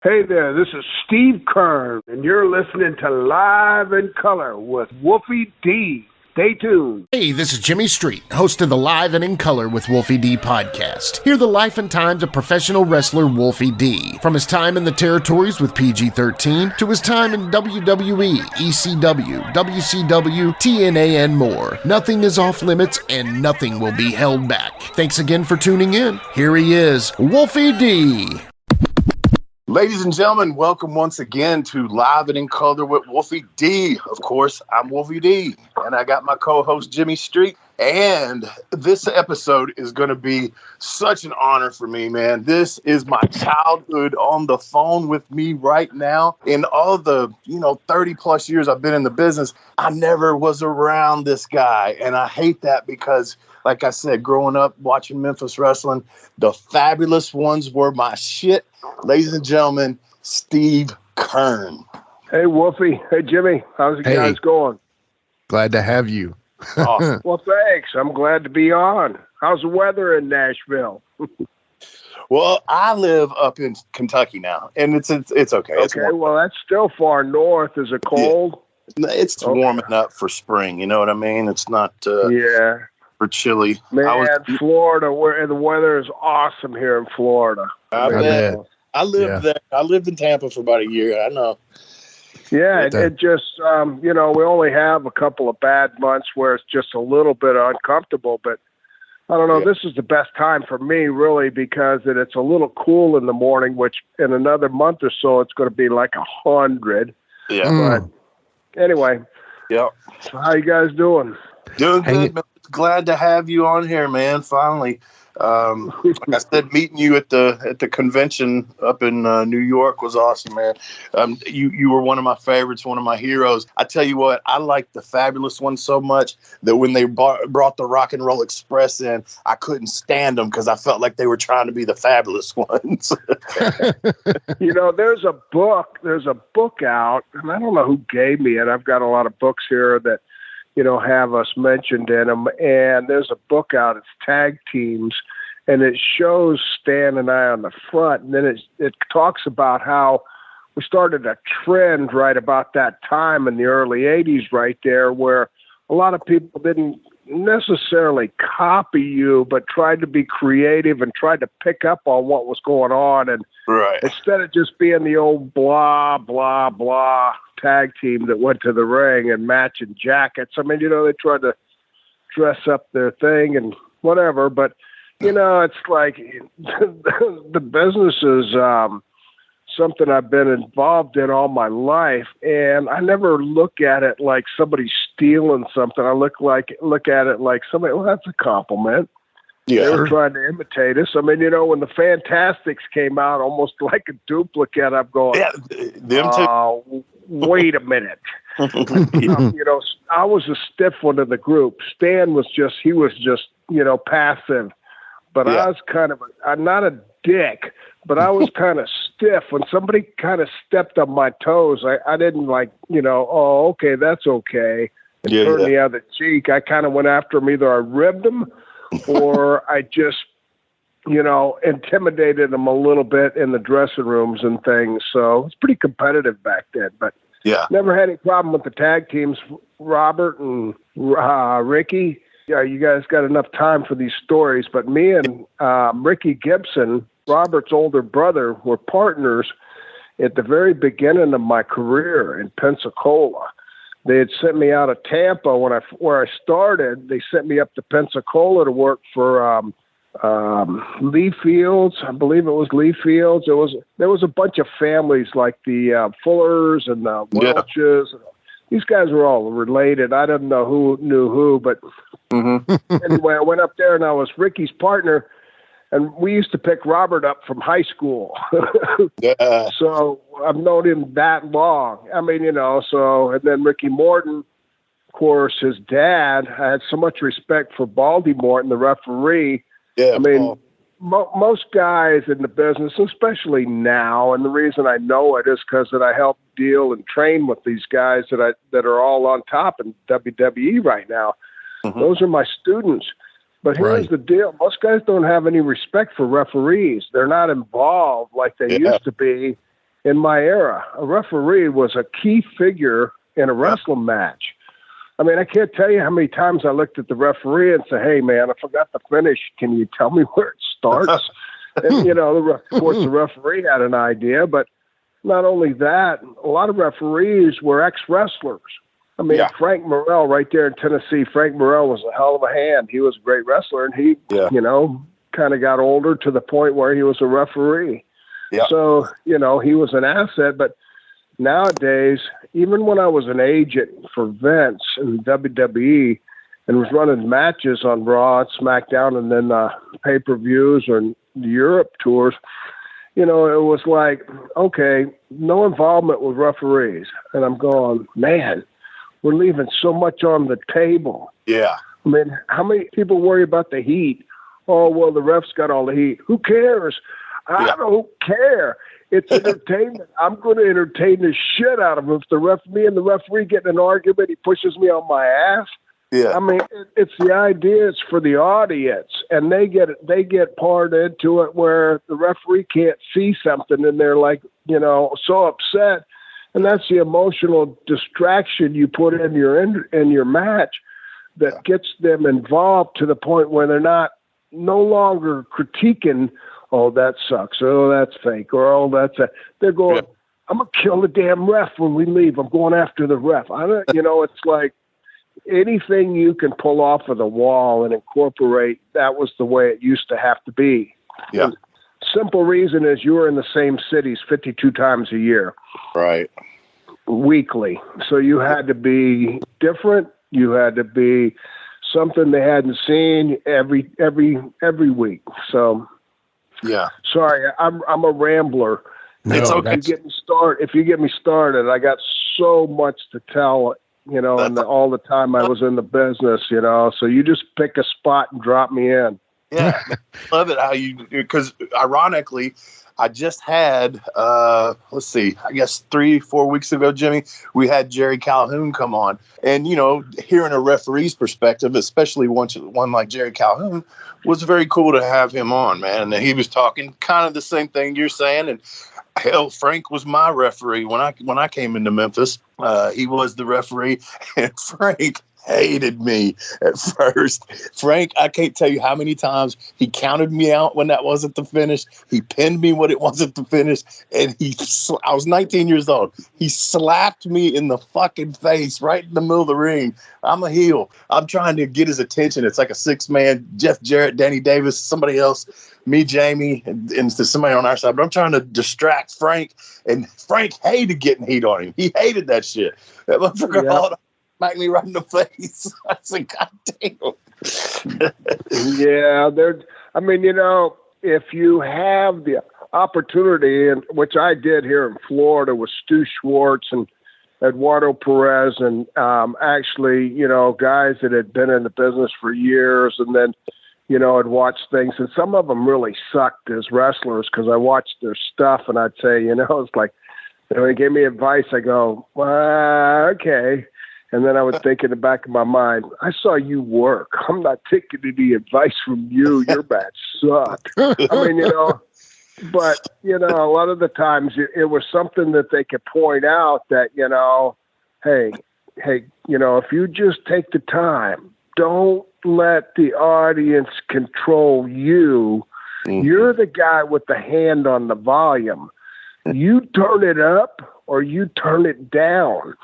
Hey there, this is Steve Keirn, and you're listening to Live in Color with Wolfie D. Stay tuned. Hey, this is Jimmy Street, host of the Live and in Color with Wolfie D podcast. Hear the life and times of professional wrestler Wolfie D. From his time in the territories with PG-13 to his time in WWE, ECW, WCW, TNA, and more. Nothing is off limits and nothing will be held back. Thanks again for tuning in. Here he is, Wolfie D. Ladies and gentlemen, welcome once again to Live and in Color with Wolfie D. Of course, I'm Wolfie D, and I got my co-host Jimmy Street. And this episode is going to be such an honor for me, man. This is my childhood on the phone with me right now. In all the, 30 plus years I've been in the business, I never was around this guy. And I hate that because, like I said, growing up watching Memphis wrestling, the fabulous ones were my shit. Ladies and gentlemen, Steve Keirn. Hey, Wolfie. Hey, Jimmy. How's it guys going? Glad to have you. Awesome. Well, thanks. I'm glad to be on. How's the weather in Nashville? Well, I live up in Kentucky now, and it's okay. Okay, well, that's still far north. Is it cold? Yeah. It's warming up for spring. You know what I mean? It's not for chilly. Man, Florida, where the weather is awesome here in Florida. I bet. I lived there. I lived in Tampa for about a year. I know. Yeah, it just, we only have a couple of bad months where it's just a little bit uncomfortable, but I don't know. Yeah. This is the best time for me, really, because it's a little cool in the morning, which in another month or so, it's going to be like 100. Yeah. But anyway. Yeah. So how you guys doing? Doing good, man. Glad to have you on here, man. Finally. Like I said, meeting you at the convention up in New York was awesome, man. You were one of my favorites, one of my heroes. I tell you what, I liked the Fabulous Ones so much that when they brought the Rock and Roll Express in, I couldn't stand them because I felt like they were trying to be the Fabulous Ones. There's a book out, and I don't know who gave me it. I've got a lot of books here that have us mentioned in them. And there's a book out, it's Tag Teams, and it shows Stan and I on the front. And then it talks about how we started a trend right about that time in the early 80s right there, where a lot of people didn't necessarily copy you, but tried to be creative and tried to pick up on what was going on. And instead of just being the old blah, blah, blah tag team that went to the ring and matching jackets. I mean, they tried to dress up their thing and whatever, but it's like the business is something I've been involved in all my life, and I never look at it like somebody stealing something. I look at it like somebody, well, that's a compliment. Yeah. They were trying to imitate us. I mean, when the Fantastics came out, almost like a duplicate, I'm going, them too. Wait a minute. I was a stiff one in the group. Stan was just passive, but I was kind of, I'm not a dick, but I was kind of stiff. When somebody kind of stepped on my toes, I didn't okay, that's okay. And turn the other cheek. I kind of went after him. Either I ribbed him or I just, intimidated them a little bit in the dressing rooms and things. So it's pretty competitive back then, but never had any problem with the tag teams. Robert and Ricky, you guys got enough time for these stories, but me and Ricky Gibson, Robert's older brother, were partners at the very beginning of my career in Pensacola. They had sent me out of Tampa where I started. They sent me up to Pensacola to work for Lee Fields. I believe it was Lee Fields. There was a bunch of families like the Fullers and the Welches. Yeah. These guys were all related. I didn't know who knew who, but anyway, I went up there and I was Ricky's partner. And we used to pick Robert up from high school. So I've known him that long. I mean, and then Ricky Morton, of course, his dad, I had so much respect for Baldy Morton, the referee. Yeah, I mean, most guys in the business, especially now, and the reason I know it is because that I help deal and train with these guys that are all on top in WWE right now. Those are my students. But here's the deal. Most guys don't have any respect for referees. They're not involved like they used to be. in my era, a referee was a key figure in a wrestling match. I mean, I can't tell you how many times I looked at the referee and said, "Hey, man, I forgot the finish. Can you tell me where it starts?" And, of course, the referee had an idea. But not only that, a lot of referees were ex-wrestlers. I mean, Frank Morrell right there in Tennessee, Frank Morrell was a hell of a hand. He was a great wrestler, and he, kind of got older to the point where he was a referee. Yeah. So, he was an asset. But nowadays, even when I was an agent for Vince in WWE and was running matches on Raw and SmackDown and then pay-per-views and the Europe tours, it was like, okay, no involvement with referees. And I'm going, man, we're leaving so much on the table. Yeah. I mean, how many people worry about the heat? Oh, well, the ref's got all the heat. Who cares? I don't care. It's entertainment. I'm going to entertain the shit out of him. If me and the referee get in an argument, he pushes me on my ass. Yeah. I mean, it's the idea. It's for the audience, and they get part into it where the referee can't see something, and they're like, so upset. And that's the emotional distraction you put in your match that gets them involved to the point where they're no longer critiquing, oh, that sucks, oh, that's fake, or oh, they're going, I'm going to kill the damn ref when we leave. I'm going after the ref. It's like anything you can pull off of the wall and incorporate, that was the way it used to have to be. Yeah. And simple reason is you were in the same cities 52 times a year. Right. Weekly. So you had to be different. You had to be something they hadn't seen every week. So, yeah. Sorry, I'm a rambler. No, it's okay. If you get me started, I got so much to tell. And all the time I was in the business. So you just pick a spot and drop me in. Yeah, love it how because ironically, I just had, I guess 3-4 weeks ago, Jimmy, we had Jerry Calhoun come on. And, hearing a referee's perspective, especially one like Jerry Calhoun, was very cool to have him on, man. And he was talking kind of the same thing you're saying. And hell, Frank was my referee when I came into Memphis. He was the referee, and Frank hated me at first. Frank, I can't tell you how many times he counted me out when that wasn't the finish. He pinned me when it wasn't the finish. And I was 19 years old. He slapped me in the fucking face right in the middle of the ring. I'm a heel. I'm trying to get his attention. It's like a 6-man, Jeff Jarrett, Danny Davis, somebody else, me, Jamie, and somebody on our side. But I'm trying to distract Frank. And Frank hated getting heat on him. He hated that shit. That motherfucker smacked me right in the face. I said, God damn. Yeah, if you have the opportunity, and which I did here in Florida with Stu Schwartz and Eduardo Perez, and actually, guys that had been in the business for years, and then, I'd watch things, and some of them really sucked as wrestlers because I watched their stuff, and I'd say, it's like, they gave me advice. I go, okay. And then I would think in the back of my mind, I saw you work. I'm not taking any advice from you. Your match sucked. I mean, but, a lot of the times it was something that they could point out that, hey, if you just take the time, don't let the audience control you. Mm-hmm. You're the guy with the hand on the volume. You turn it up or you turn it down.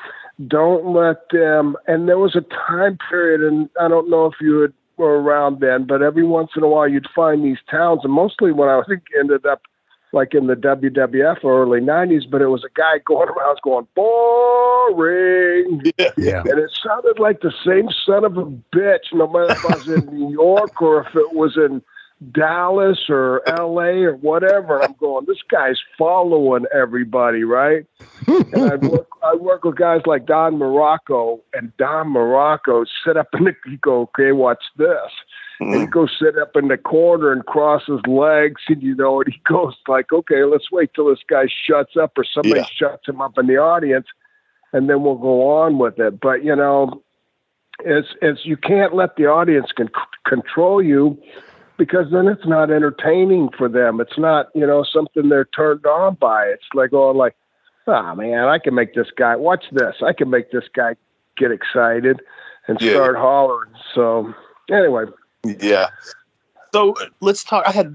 Don't let them. And there was a time period, and I don't know if you were around then, but every once in a while you'd find these towns, and mostly when I think ended up like in the WWF or early 90s, but it was a guy going around going, boring. Yeah. And it sounded like the same son of a bitch, no matter if I was in New York or if it was in Dallas or LA or whatever. I'm going, this guy's following everybody, right? And I'd work with guys like Don Morocco, and Don Morocco sit up and he'd go, okay, watch this. And he'd go sit up in the corner and cross his legs, and and he goes like, okay, let's wait till this guy shuts up or somebody shuts him up in the audience, and then we'll go on with it. But, it's you can't let the audience control you, because then it's not entertaining for them. It's not, something they're turned on by. It's like, man, I can make this guy, watch this. I can make this guy get excited and start hollering. So anyway. Yeah. So let's talk. I had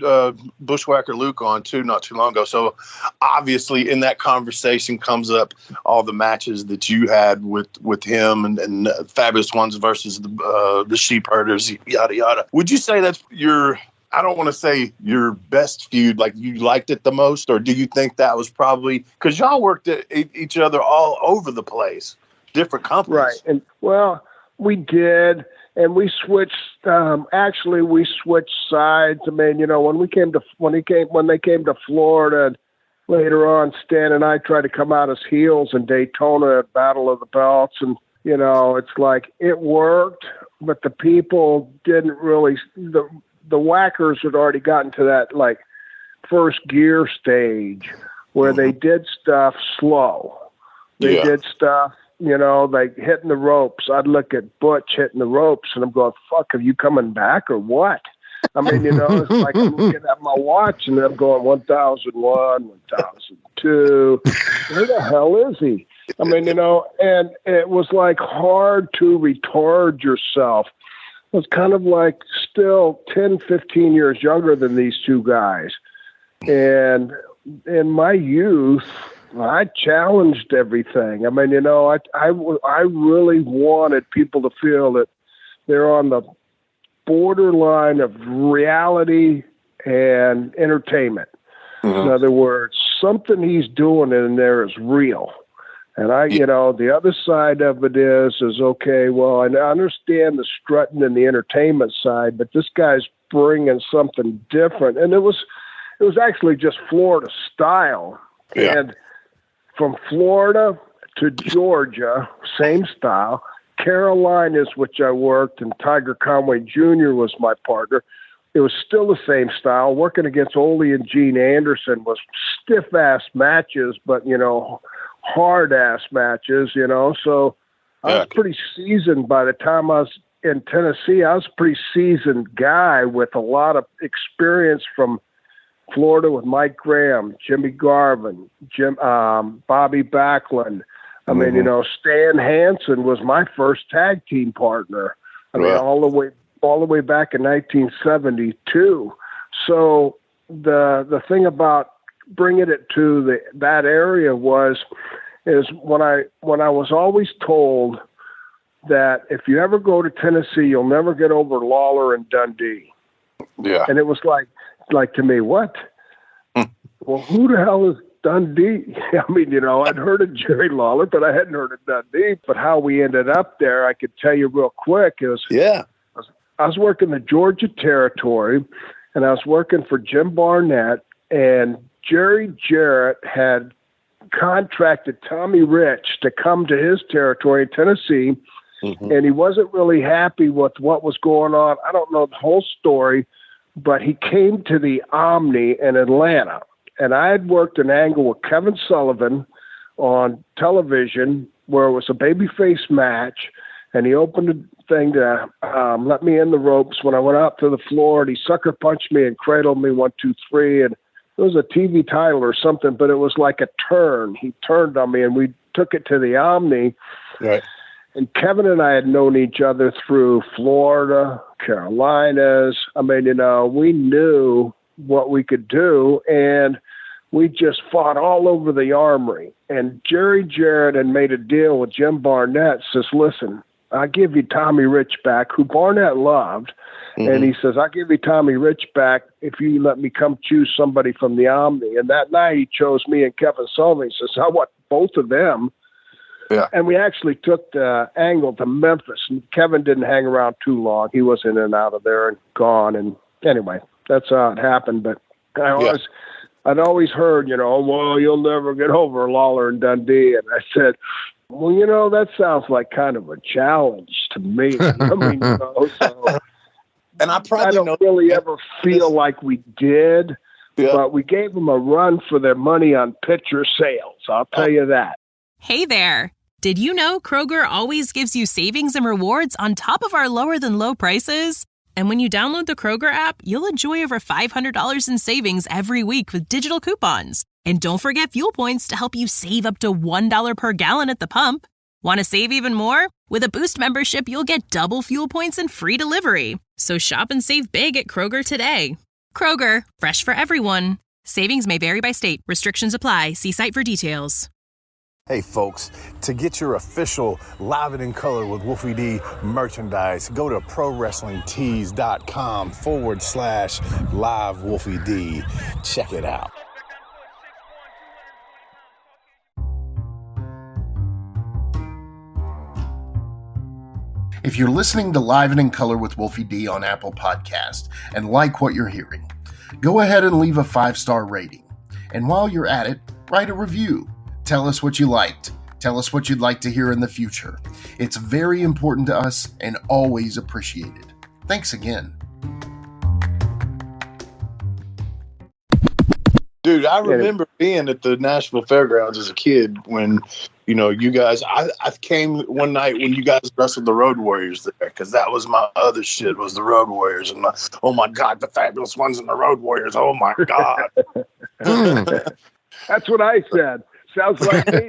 Bushwhacker Luke on too not too long ago. So obviously in that conversation comes up all the matches that you had with him and Fabulous Ones versus the Sheep Herders, yada yada. Would you say that's I don't want to say your best feud, like you liked it the most, or do you think that was probably because y'all worked at each other all over the place, different companies, right? And we did. And we switched. We switched sides. I mean, when they came to Florida, and later on, Stan and I tried to come out as heels in Daytona at Battle of the Belts, and it's like it worked, but the people didn't really. The whackers had already gotten to that like first gear stage where they did stuff slow. They did stuff. Like hitting the ropes. I'd look at Butch hitting the ropes and I'm going, fuck, are you coming back or what? I mean, it's like I'm looking at my watch and I'm going 1001, 1002. Where the hell is he? I mean, and it was like hard to retard yourself. It was kind of like still 10, 15 years younger than these two guys. And in my youth, I challenged everything. I mean, I really wanted people to feel that they're on the borderline of reality and entertainment. Mm-hmm. In other words, something he's doing in there is real. And the other side of it is okay, well, I understand the strutting and the entertainment side, but this guy's bringing something different. And it was actually just Florida style. Yeah. And from Florida to Georgia, same style. Carolinas, which I worked, and Tiger Conway Jr. was my partner. It was still the same style. Working against Ole and Gene Anderson was stiff-ass matches, but, hard-ass matches, So I was pretty seasoned by the time I was in Tennessee. I was a pretty seasoned guy with a lot of experience from Florida with Mike Graham, Jimmy Garvin, Bobby Backlund. I mean, Stan Hansen was my first tag team partner. I mean, all the way back in 1972. So the thing about bringing it to that area is when I was always told that if you ever go to Tennessee, you'll never get over Lawler and Dundee. Yeah, and it was like to me, what? Well, who the hell is Dundee? I mean, I'd heard of Jerry Lawler, but I hadn't heard of Dundee. But how we ended up there, I could tell you real quick. I was working the Georgia territory, and I was working for Jim Barnett, and Jerry Jarrett had contracted Tommy Rich to come to his territory in Tennessee, and he wasn't really happy with what was going on. I don't know the whole story, but he came to the Omni in Atlanta, and I had worked an angle with Kevin Sullivan on television where it was a babyface match, and he opened the thing to let me in the ropes. When I went out to the floor, and he sucker punched me and cradled me 1, 2, 3, and it was a TV title or something, but it was like a turn. He turned on me, and we took it to the Omni. Right. And Kevin and I had known each other through Florida, Carolinas. I mean, we knew what we could do, and we just fought all over the Armory. And Jerry Jarrett had made a deal with Jim Barnett, says, listen, I'll give you Tommy Rich back, who Barnett loved. And he says, I'll give you Tommy Rich back if you let me come choose somebody from the Omni. And that night he chose me and Kevin Sullivan. He says, I want both of them. Yeah. And we actually took the angle to Memphis. And Kevin didn't hang around too long. He was in and out of there and gone. And anyway, that's how it happened. But I'd always heard, well, you'll never get over Lawler and Dundee. And I said, well, that sounds like kind of a challenge to me. I mean, so... And I don't really ever feel like we did, but we gave them a run for their money on picture sales. I'll tell you that. Hey there. Did you know Kroger always gives you savings and rewards on top of our lower than low prices? And when you download the Kroger app, you'll enjoy over $500 in savings every week with digital coupons. And don't forget fuel points to help you save up to $1 per gallon at the pump. Want to save even more? With a Boost membership, you'll get double fuel points and free delivery. So shop and save big at Kroger today. Kroger, fresh for everyone. Savings may vary by state. Restrictions apply. See site for details. Hey folks, to get your official Live It in Color with Wolfie D merchandise, go to prowrestlingtees.com/live Wolfie D. Check it out. If you're listening to Live and in Color with Wolfie D on Apple Podcast and like what you're hearing, go ahead and leave a 5-star rating. And while you're at it, write a review. Tell us what you liked. Tell us what you'd like to hear in the future. It's very important to us and always appreciated. Thanks again. Dude, I remember being at the Nashville Fairgrounds as a kid when, you guys, I came one night when you guys wrestled the Road Warriors there, because that was my other shit, was the Road Warriors. And oh my God, the Fabulous Ones and the Road Warriors. Oh my God. That's what I said. Sounds like me.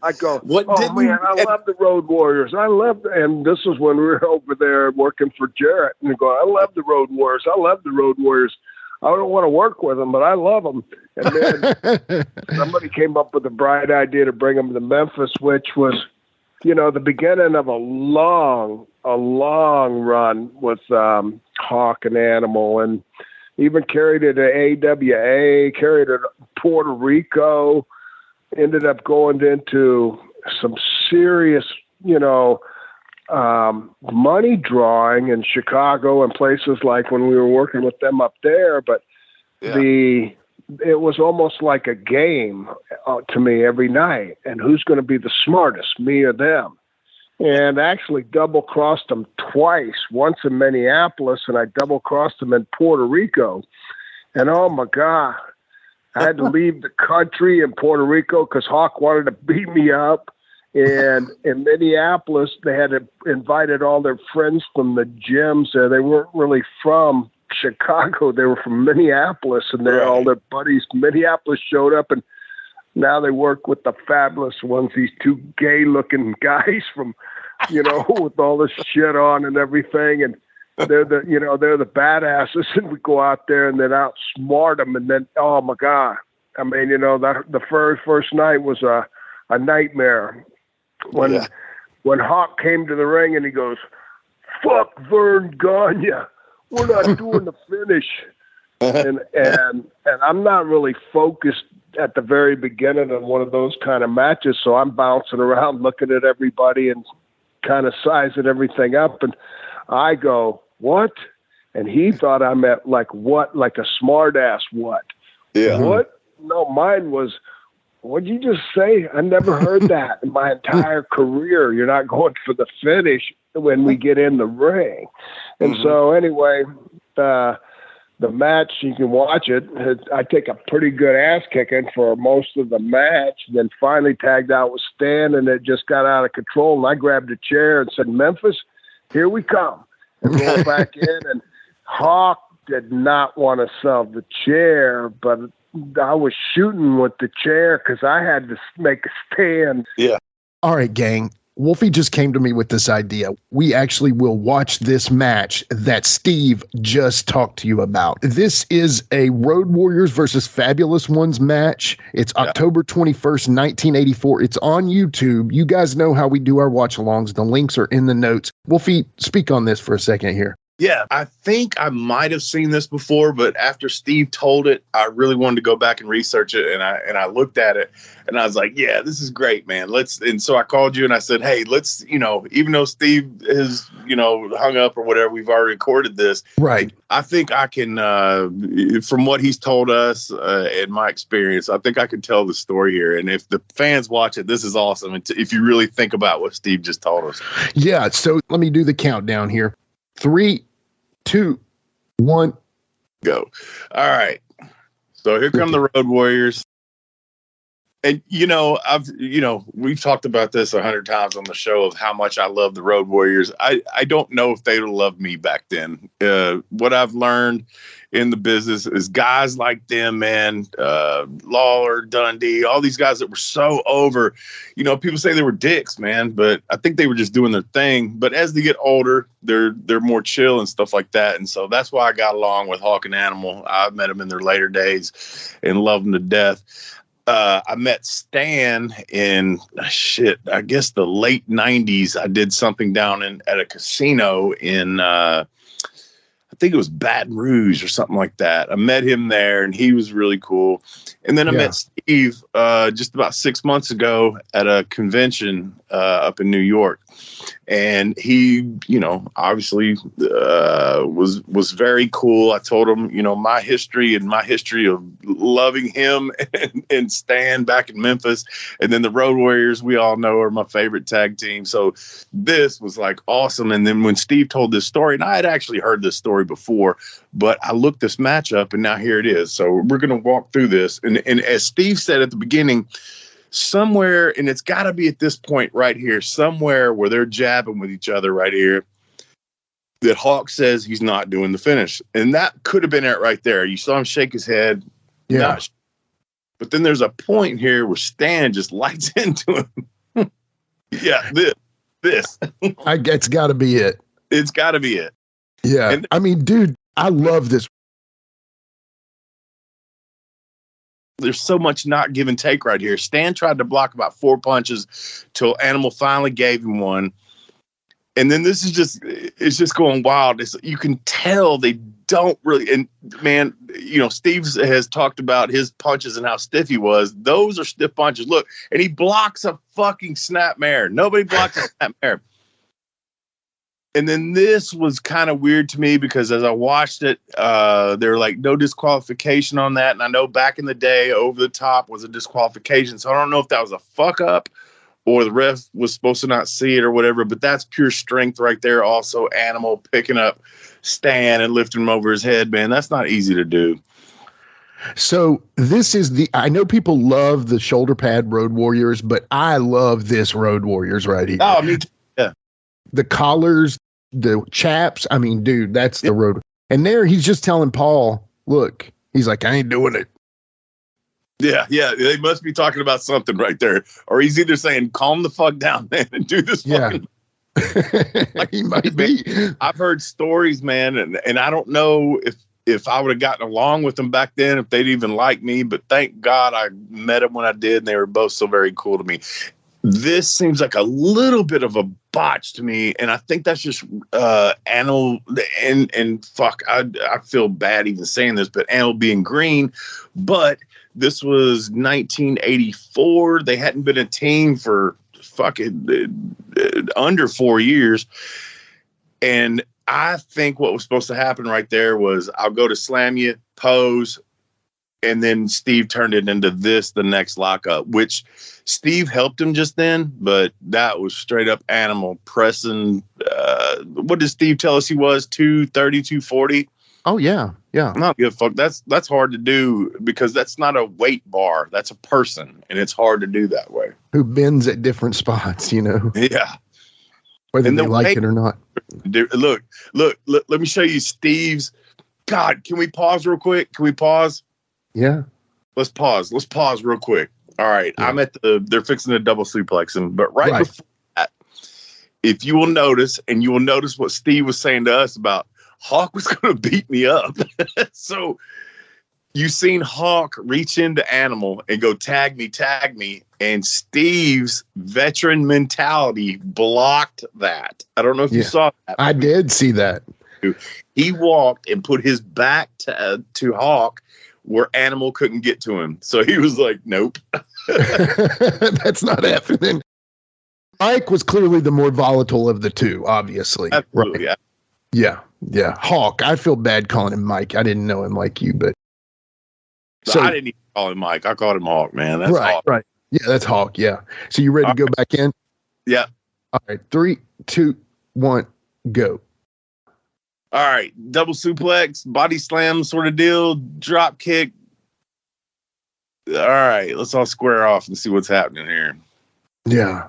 I go, I love the Road Warriors. And this was when we were over there working for Jarrett. And I go, I love the Road Warriors. I love the Road Warriors. I don't want to work with them, but I love them. And then somebody came up with the bright idea to bring them to Memphis, which was, the beginning of a long run with Hawk and Animal, and even carried it to AWA, carried it to Puerto Rico, ended up going into some serious, money drawing in Chicago and places like when we were working with them up there. But it was almost like a game to me every night. And who's going to be the smartest, me or them? And actually double crossed them twice, once in Minneapolis, and I double crossed them in Puerto Rico. And oh my God, I had to leave the country in Puerto Rico because Hawk wanted to beat me up. And in Minneapolis, they had invited all their friends from the gyms there. They weren't really from Chicago. They were from Minneapolis, and all their buddies from Minneapolis showed up, and now they work with the Fabulous Ones, these two gay-looking guys from, with all this shit on and everything. And they're the badasses, and we go out there and then outsmart them. And then, oh my God. I mean, the first night was a nightmare. When Hawk came to the ring and he goes, "Fuck Vern Gagne, we're not doing the finish," and I'm not really focused at the very beginning of one of those kind of matches, so I'm bouncing around looking at everybody and kind of sizing everything up, and I go, "What?" And he thought I meant like what, like a smart ass what? Yeah. What? No, mine was, what'd you just say? I never heard that in my entire career. You're not going for the finish when we get in the ring. And so anyway, the match, you can watch it. I take a pretty good ass kicking for most of the match. Then finally tagged out with Stan, and it just got out of control. And I grabbed a chair and said, "Memphis, here we come." And rolled back in. And Hawk did not want to sell the chair, but I was shooting with the chair because I had to make a stand. Yeah. All right, gang. Wolfie just came to me with this idea. We actually will watch this match that Steve just talked to you about. This is a Road Warriors versus Fabulous Ones match. It's October 21st, 1984. It's on YouTube. You guys know how we do our watch-alongs. The links are in the notes. Wolfie, speak on this for a second here. Yeah, I think I might have seen this before, but after Steve told it, I really wanted to go back and research it, and I looked at it, and I was like, "Yeah, this is great, man. Let's." And so I called you and I said, "Hey, let's, even though Steve is, hung up or whatever, we've already recorded this, right? I think I can, from what he's told us and my experience, I think I can tell the story here. And if the fans watch it, this is awesome. If you really think about what Steve just told us, yeah. So let me do the countdown here. 3, 2, 1, go. All right. So here come the Road Warriors. And, we've talked about this 100 times on the show of how much I love the Road Warriors. I don't know if they'd have loved me back then. What I've learned in the business is guys like them, man, Lawler, Dundee, all these guys that were so over, people say they were dicks, man, but I think they were just doing their thing. But as they get older, they're more chill and stuff like that. And so that's why I got along with Hawk and Animal. I met them in their later days and loved them to death. I met Stan in I guess the late 90s. I did something down at a casino in, I think it was Baton Rouge or something like that. I met him there and he was really cool. And then I met Steve just about 6 months ago at a convention up in New York. And he, obviously was very cool. I told him, my history of loving him and Stan back in Memphis. And then the Road Warriors, we all know, are my favorite tag team. So this was like awesome. And then when Steve told this story, and I had actually heard this story before, but I looked this match up and now here it is. So we're going to walk through this. And as Steve said at the beginning, somewhere, and it's got to be at this point right here, somewhere where they're jabbing with each other right here, that Hawk says he's not doing the finish. And that could have been it right there. You saw him shake his head. Yeah. But then there's a point here where Stan just lights into him. Yeah, this. It's got to be it. It's got to be it. Yeah. And, I mean, dude, I love this. There's so much not give and take right here. Stan tried to block about 4 punches till Animal finally gave him one. And then it's just going wild. You can tell they don't really, and man, Steve has talked about his punches and how stiff he was. Those are stiff punches. Look, and he blocks a fucking snapmare. Nobody blocks a snapmare. And then this was kind of weird to me because as I watched it, they were like, no disqualification on that. And I know back in the day, over the top was a disqualification. So I don't know if that was a fuck up or the ref was supposed to not see it or whatever, but that's pure strength right there. Also, Animal picking up Stan and lifting him over his head, man. That's not easy to do. So this is I know people love the shoulder pad Road Warriors, but I love this Road Warriors right here. Oh, me too. Yeah. The collars, the chaps. I mean, dude, that's the road. And there he's just telling Paul, look, he's like, I ain't doing it. Yeah. They must be talking about something right there. Or he's either saying, calm the fuck down, man, and do this fucking. Like, he might be. I've heard stories, man, and I don't know if I would have gotten along with them back then, if they'd even like me, but thank God I met them when I did, and they were both so very cool to me. This seems like a little bit of a botch to me, and I think that's just Animal and fuck. I feel bad even saying this, but Animal being green. But this was 1984. They hadn't been a team for fucking under 4 years, and I think what was supposed to happen right there was I'll go to slam you, pose. And then Steve turned it into the next lockup, which Steve helped him just then, but that was straight up Animal pressing. What did Steve tell us he was? 230, 240? Oh, yeah. Yeah. I'm not give a fuck. That's hard to do because that's not a weight bar. That's a person, and it's hard to do that way. Who bends at different spots, Yeah. Whether they like it or not. Look, let me show you Steve's. God, can we pause real quick? Can we pause? Yeah. Let's pause real quick. All right. Yeah. I'm at they're fixing a double suplex him, but right before that, if you will notice, and you will notice what Steve was saying to us about Hawk was going to beat me up. So you've seen Hawk reach into Animal and go tag me, and Steve's veteran mentality blocked that. I don't know if you saw that. I did see that. He walked and put his back to Hawk where Animal couldn't get to him. So he was like, nope. That's not happening. Mike was clearly the more volatile of the two, obviously. Absolutely. Right? Yeah. Hawk. I feel bad calling him Mike. I didn't know him like you, but. So I didn't even call him Mike. I called him Hawk, man. That's right, Hawk. Right. Yeah, that's Hawk. Yeah. So you ready to go back in? Yeah. All right. 3, 2, 1, go. All right, double suplex, body slam sort of deal, drop kick. All right, let's all square off and see what's happening here. Yeah.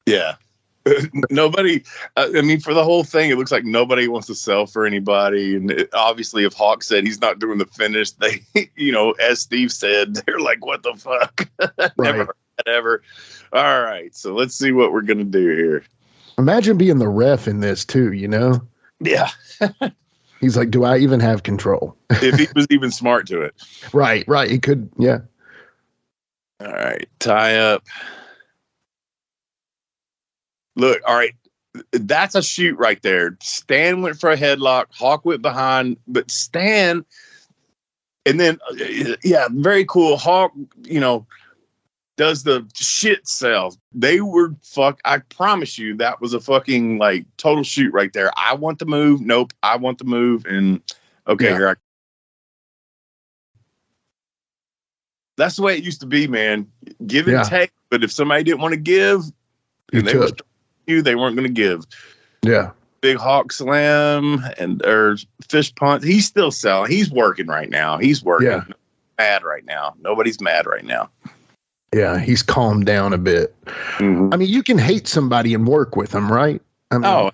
Yeah. Nobody, I mean, for the whole thing, it looks like nobody wants to sell for anybody. And obviously, if Hawk said he's not doing the finish, they, as Steve said, they're like, what the fuck? Never heard that ever. All right. So let's see what we're going to do here. Imagine being the ref in this, too, Yeah. He's like, do I even have control? If he was even smart to it. Right. He could. Yeah. All right. Tie up. Look, all right, that's a shoot right there. Stan went for a headlock. Hawk went behind, but Stan, and then, very cool. Hawk, does the shit sell. They were I promise you, that was a fucking, like, total shoot right there. I want the move. Nope, I want the move. And, here that's the way it used to be, man. Give and take. But if somebody didn't want to give, and they were they weren't going to give. Yeah. Big Hawk slam or fish punch. He's still selling. He's working right now. He's working. Yeah. Mad right now. Nobody's mad right now. Yeah, he's calmed down a bit. Mm-hmm. I mean, you can hate somebody and work with them, right? Because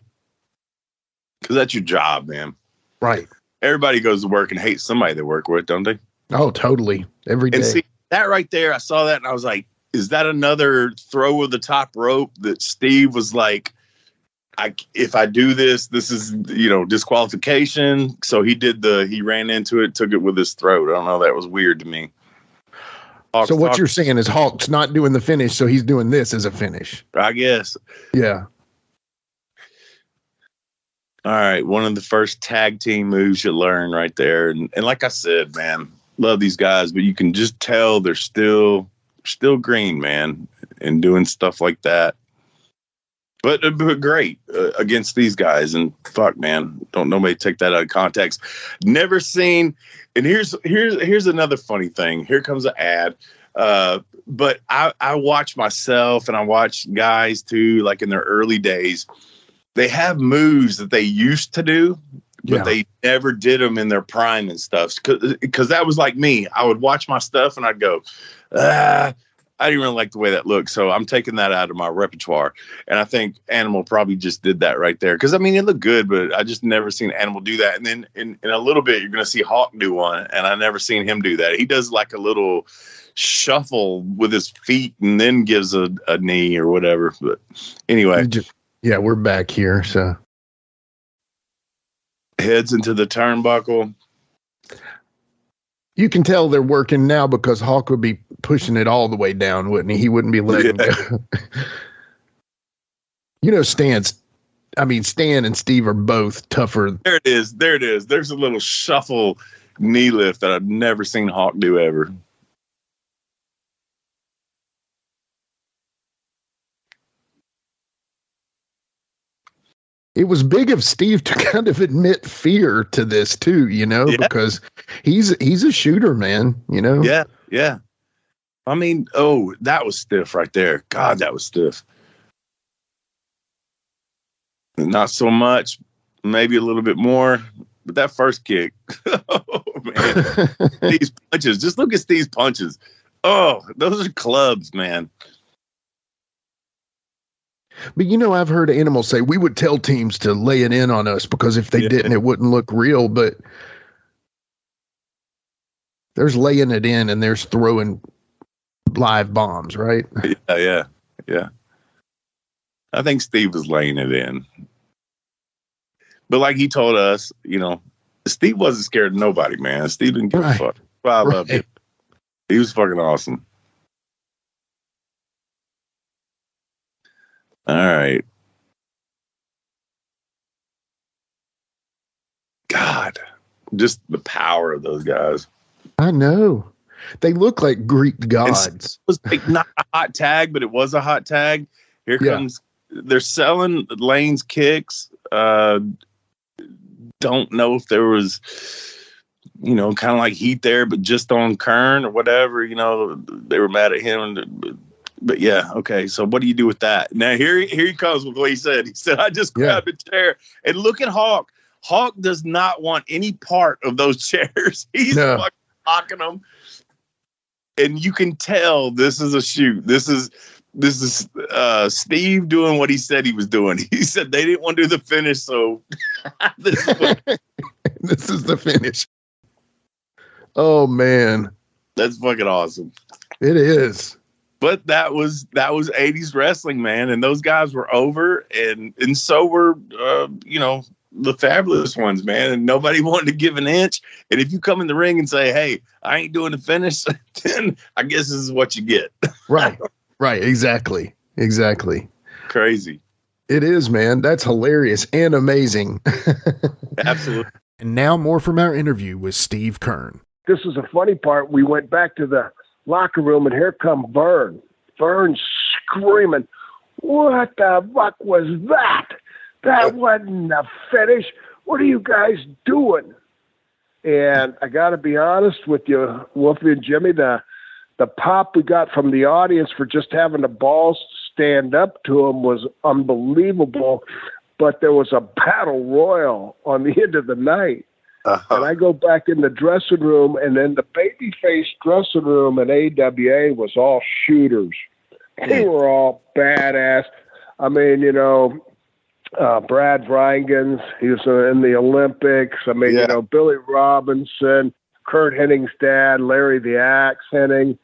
that's your job, man. Right. Everybody goes to work and hates somebody they work with, don't they? Oh, totally. Every day. And see, that right there, I saw that and I was like, is that another throw of the top rope that Steve was like, if I do this is, disqualification. So he ran into it, took it with his throat. I don't know. That was weird to me. So what you're saying is Hawk's not doing the finish, so he's doing this as a finish. I guess. Yeah. All right. One of the first tag team moves you learn right there. And like I said, man, love these guys, but you can just tell they're still green, man, and doing stuff like that. But great against these guys. And fuck, man, don't nobody take that out of context. Never seen. And here's another funny thing. Here comes an ad. But I watch myself and I watch guys too, like in their early days. They have moves that they used to do, but they never did them in their prime and stuff. Because that was like me. I would watch my stuff and I'd go, I didn't really like the way that looked. So I'm taking that out of my repertoire. And I think Animal probably just did that right there. Because, I mean, it looked good, but I just never seen Animal do that. And then in a little bit, you're going to see Hawk do one. And I never seen him do that. He does like a little shuffle with his feet and then gives a knee or whatever. But anyway. We're back here. So heads into the turnbuckle. You can tell they're working now because Hawk would be pushing it all the way down, wouldn't he? He wouldn't be letting go. Stan and Steve are both tougher. There it is. There's a little shuffle knee lift that I've never seen Hawk do ever. It was big of Steve to kind of admit fear to this too, because he's a shooter, man, Yeah. I mean, that was stiff right there. God, that was stiff. Not so much, maybe a little bit more, but that first kick, oh man, these punches, just look at Steve's punches. Oh, those are clubs, man. But I've heard Animal say we would tell teams to lay it in on us because if they didn't, it wouldn't look real. But there's laying it in and there's throwing live bombs, right? Yeah. I think Steve was laying it in. But like he told us, Steve wasn't scared of nobody, man. Steve didn't give a fuck. I loved it. He was fucking awesome. All right. God, just the power of those guys. I know. They look like Greek gods. It was like not a hot tag, but it was a hot tag. Here comes, they're selling Lane's kicks. Don't know if there was, kind of like heat there, but just on Keirn or whatever, they were mad at him. But yeah, okay. So what do you do with that? Now here he comes with what he said. He said, I just grabbed a chair. And look at Hawk. Hawk does not want any part of those chairs. He's fucking locking them. And you can tell this is a shoot. This is Steve doing what he said he was doing. He said they didn't want to do the finish, so this is the finish. Oh man, that's fucking awesome. It is. But that was 80s wrestling, man, and those guys were over, and so were the fabulous ones, man, and nobody wanted to give an inch. And if you come in the ring and say, "Hey, I ain't doing the finish," then I guess this is what you get. Right. Exactly. Crazy. It is, man. That's hilarious and amazing. Absolutely. And now more from our interview with Steve Keirn. This is the funny part. We went back to the locker room, and here come Byrd. Byrd screaming, "What the fuck was that? That wasn't a finish. What are you guys doing?" And I got to be honest with you, Wolfie and Jimmy, the pop we got from the audience for just having the balls stand up to him was unbelievable. But there was a battle royal on the end of the night. And I go back in the dressing room, and then the babyface dressing room at AWA was all shooters. They were all badass. I mean, Brad Reingens, he was in the Olympics. I mean, Billy Robinson, Kurt Henning's dad, Larry the Axe Henning.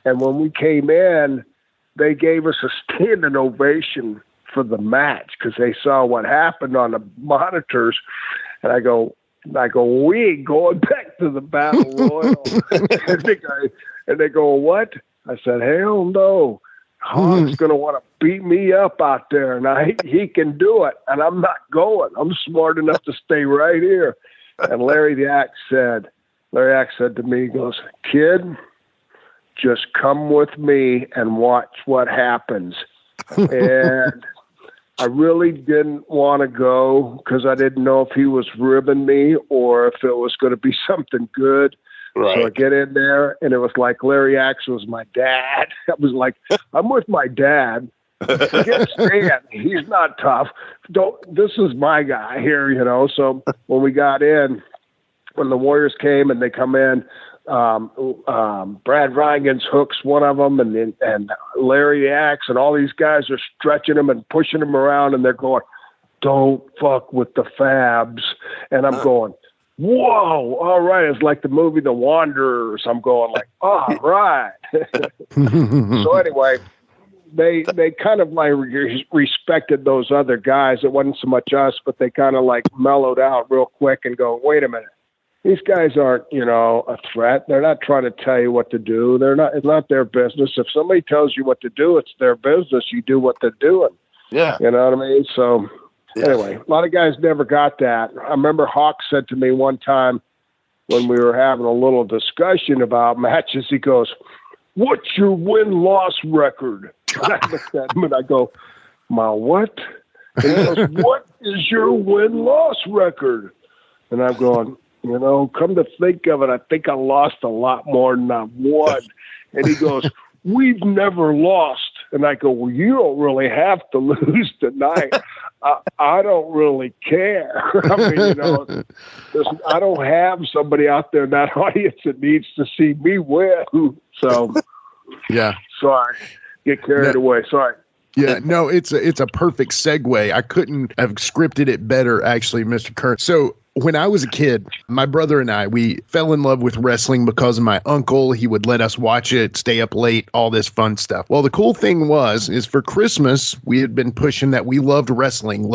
And when we came in, they gave us a standing ovation for the match because they saw what happened on the monitors. And I go, we ain't going back to the Battle Royal. and they go, what? I said, hell no. Hawk's going to want to beat me up out there, and he can do it, and I'm not going. I'm smart enough to stay right here. And Larry Axe said to me, he goes, kid, just come with me and watch what happens. And I really didn't want to go because I didn't know if he was ribbing me or if it was going to be something good. Right. So I get in there, and it was like Larry Axe was my dad. I was like, I'm with my dad. Forget Stan. He's not tough. This is my guy here, So when we got in, when the Warriors came and they come in, Brad Reingens hooks one of them, and Larry Axe and all these guys are stretching him and pushing him around, and they're going, don't fuck with the Fabs. And I'm going, whoa, all right. It's like the movie The Wanderers. I'm going like, all right. So anyway, they kind of like respected those other guys. It wasn't so much us, but they kind of like mellowed out real quick and go, wait a minute. These guys aren't, a threat. They're not trying to tell you what to do. It's not their business. If somebody tells you what to do, it's their business. You do what they're doing. Yeah. You know what I mean? So anyway, a lot of guys never got that. I remember Hawk said to me one time when we were having a little discussion about matches, he goes, what's your win-loss record? And I looked at him and I go, my what? And he goes, what is your win-loss record? And I'm going, come to think of it, I think I lost a lot more than I've won. And he goes, we've never lost. And I go, well, you don't really have to lose tonight. I don't really care. I mean, I don't have somebody out there in that audience that needs to see me win. So, sorry, get carried away. Sorry. Yeah, no, it's a perfect segue. I couldn't have scripted it better, actually, Mr. Keirn. So when I was a kid, my brother and I, we fell in love with wrestling because of my uncle. He would let us watch it, stay up late, all this fun stuff. Well, the cool thing is for Christmas, we had been pushing that we loved wrestling,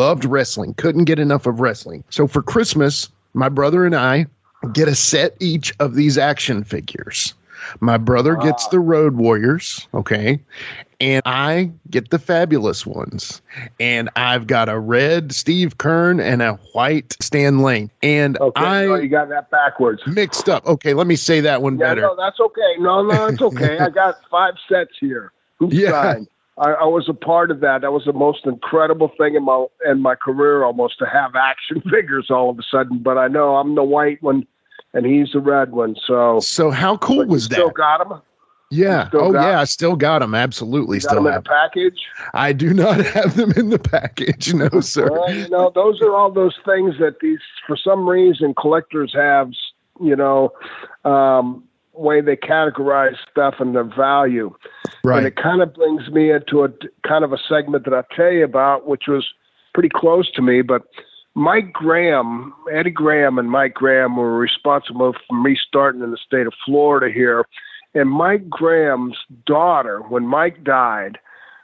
couldn't get enough of wrestling. So for Christmas, my brother and I get a set each of these action figures. My brother gets the Road Warriors, okay, and I get the Fabulous Ones. And I've got a red Steve Keirn and a white Stan Lane. And you got that backwards. Mixed up. Okay, let me say that one better. No, that's okay. No, it's okay. I got 5 sets here. Signed. I was a part of that. That was the most incredible thing in my career, almost, to have action figures all of a sudden. But I know I'm the white one, and he's the red one. So how cool was that? Still got him? Yeah. Yeah. I still got them. Absolutely. You got still them in have a package? I do not have them in the package. No, sir. Well, those are all those things that for some reason, collectors have, way they categorize stuff and their value. Right. And it kind of brings me into a kind of a segment that I'll tell you about, which was pretty close to me, but Eddie Graham and Mike Graham were responsible for me starting in the state of Florida here. And Mike Graham's daughter, when Mike died,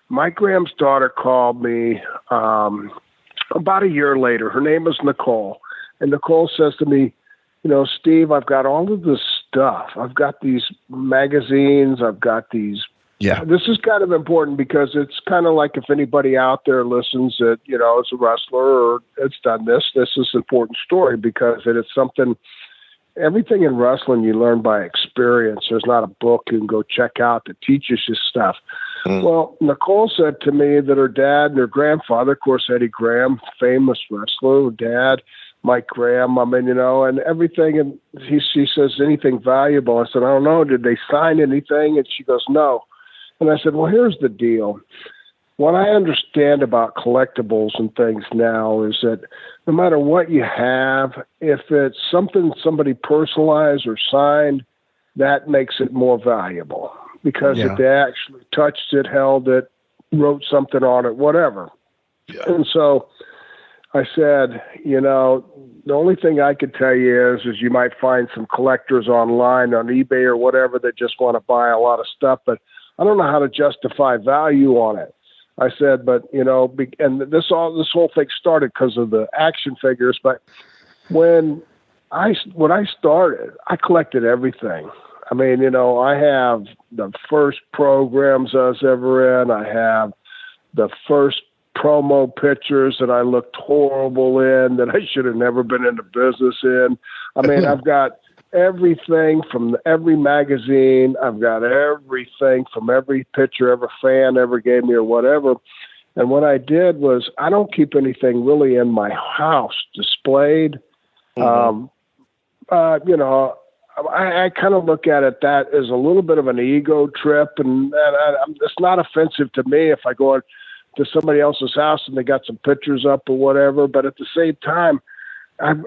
Mike Graham's daughter called me about a year later. Her name was Nicole. And Nicole says to me, Steve, I've got all of this stuff. I've got these magazines. I've got these. Yeah. This is kind of important because it's kind of like if anybody out there listens that, is a wrestler or it's done this is an important story because it is something, everything in wrestling you learn by experience. There's not a book you can go check out that teaches you stuff. Well, Nicole said to me that her dad and her grandfather, of course, Eddie Graham, famous wrestler, dad, Mike Graham, and everything. And she says, anything valuable? I said, I don't know. Did they sign anything? And she goes, no. And I said, well, here's the deal. What I understand about collectibles and things now is that no matter what you have, if it's something somebody personalized or signed, that makes it more valuable. Because if they actually touched it, held it, wrote something on it, whatever. Yeah. And so I said, the only thing I could tell you is you might find some collectors online on eBay or whatever that just want to buy a lot of stuff, but I don't know how to justify value on it. I said, but and this whole thing started because of the action figures. But when I started, I collected everything. I mean, I have the first programs I was ever in. I have the first promo pictures that I looked horrible in, that I should have never been in the business in. I mean, I've got everything from every magazine. I've got everything from every picture every fan ever gave me or whatever. And what I did was I don't keep anything really in my house displayed. I kind of look at it that as a little bit of an ego trip, and it's not offensive to me if I go to somebody else's house and they got some pictures up or whatever. But at the same time,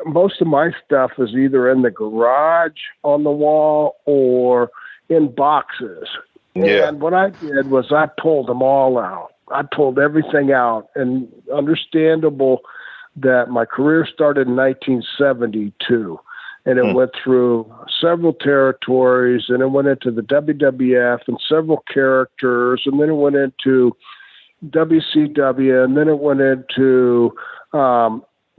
most of my stuff is either in the garage on the wall or in boxes. Yeah. And what I did was I pulled them all out. I pulled everything out, and understandable that my career started in 1972. And it went through several territories, and it went into the WWF and several characters, and then it went into WCW, and then it went into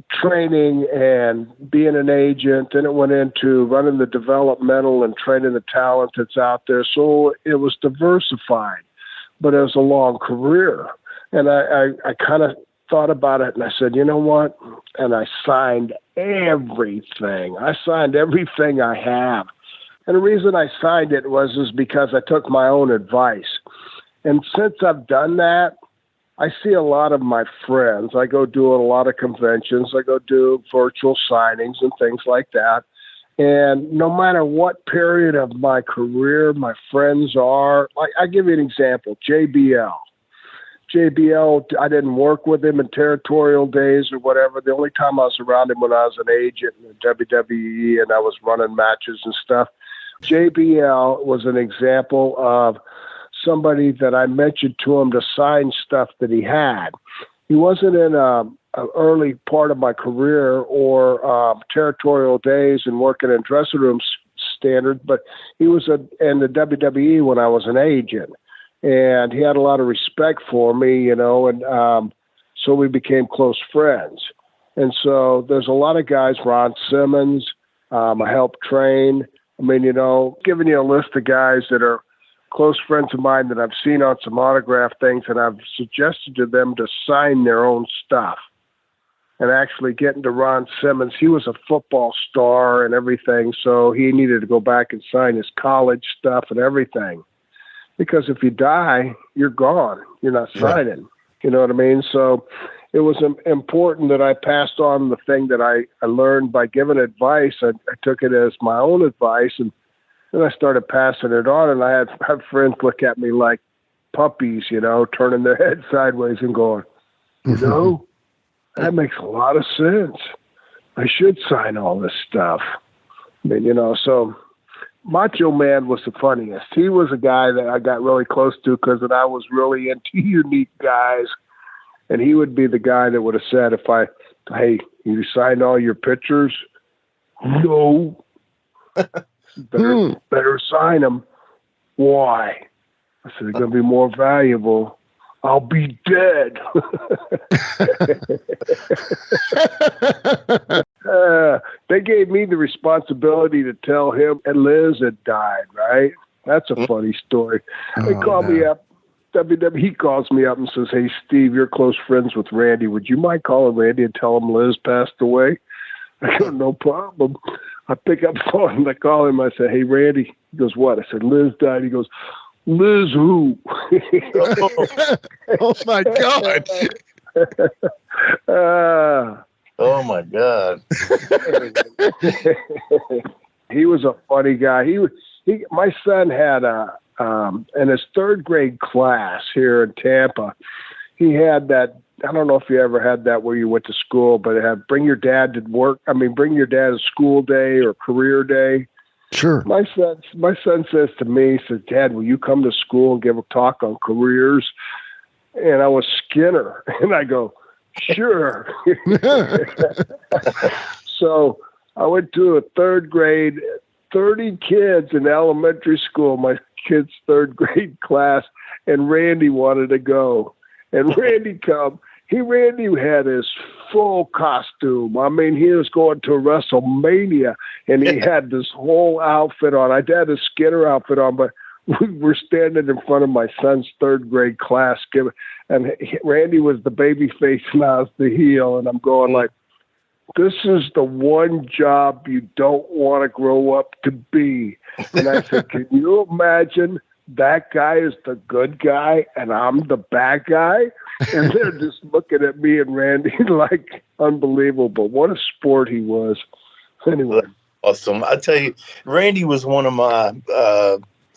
training and being an agent, and it went into running the developmental and training the talent that's out there. So it was diversified, but it was a long career. And I kind of thought about it, and I said, you know what? And I signed everything. I signed everything I have. And the reason I signed it is because I took my own advice. And since I've done that, I see a lot of my friends. I go do a lot of conventions. I go do virtual signings and things like that. And no matter what period of my career my friends are, like I give you an example, JBL, I didn't work with him in territorial days or whatever. The only time I was around him when I was an agent in the WWE and I was running matches and stuff. JBL was an example of somebody that I mentioned to him to sign stuff that he had. He wasn't in an early part of my career or territorial days and working in dressing room standard, but he was in the WWE when I was an agent. And he had a lot of respect for me, and so we became close friends. And so there's a lot of guys, Ron Simmons, I helped train. I mean, giving you a list of guys that are close friends of mine that I've seen on some autograph things, and I've suggested to them to sign their own stuff. And actually getting to Ron Simmons, he was a football star and everything, so he needed to go back and sign his college stuff and everything. Because if you die, you're gone. You're not signing. Right. You know what I mean? So it was important that I passed on the thing that I learned by giving advice. I took it as my own advice. And And I started passing it on, and I had friends look at me like puppies, turning their head sideways and going, that makes a lot of sense. I should sign all this stuff. I mean, so Macho Man was the funniest. He was a guy that I got really close to because I was really into unique guys. And he would be the guy that would have said, hey, you signed all your pictures? No. Better sign them. Why? I said, they're going to be more valuable. I'll be dead. They gave me the responsibility to tell him, and Liz had died, right? That's a funny story. They called me up. WWE calls me up and says, hey, Steve, you're close friends with Randy. Would you mind calling Randy and tell him Liz passed away? I go, no problem. I pick up the phone and I call him. I say, hey, Randy. He goes, what? I said, Liz died. He goes, Liz who? Oh my God. Oh my God. He was a funny guy. My son had in his third grade class here in Tampa, he had that, I don't know if you ever had that where you went to school, but it had bring your dad to school day or career day. Sure. My son says to me, he says, Dad, will you come to school and give a talk on careers? And I was Skinner. And I go, sure. So I went to a third grade, 30 kids in elementary school, my kid's third grade class, and Randy wanted to go. And Randy Randy had his full costume. I mean, he was going to WrestleMania, and he had this whole outfit on. I had a Skinner outfit on, but we were standing in front of my son's third grade class, and Randy was the baby face and I was the heel, and I'm going like, this is the one job you don't want to grow up to be. And I said, can you imagine that guy is the good guy and I'm the bad guy? And they're just looking at me and Randy like unbelievable. What a sport he was. Anyway. Awesome. I tell you, Randy was one of my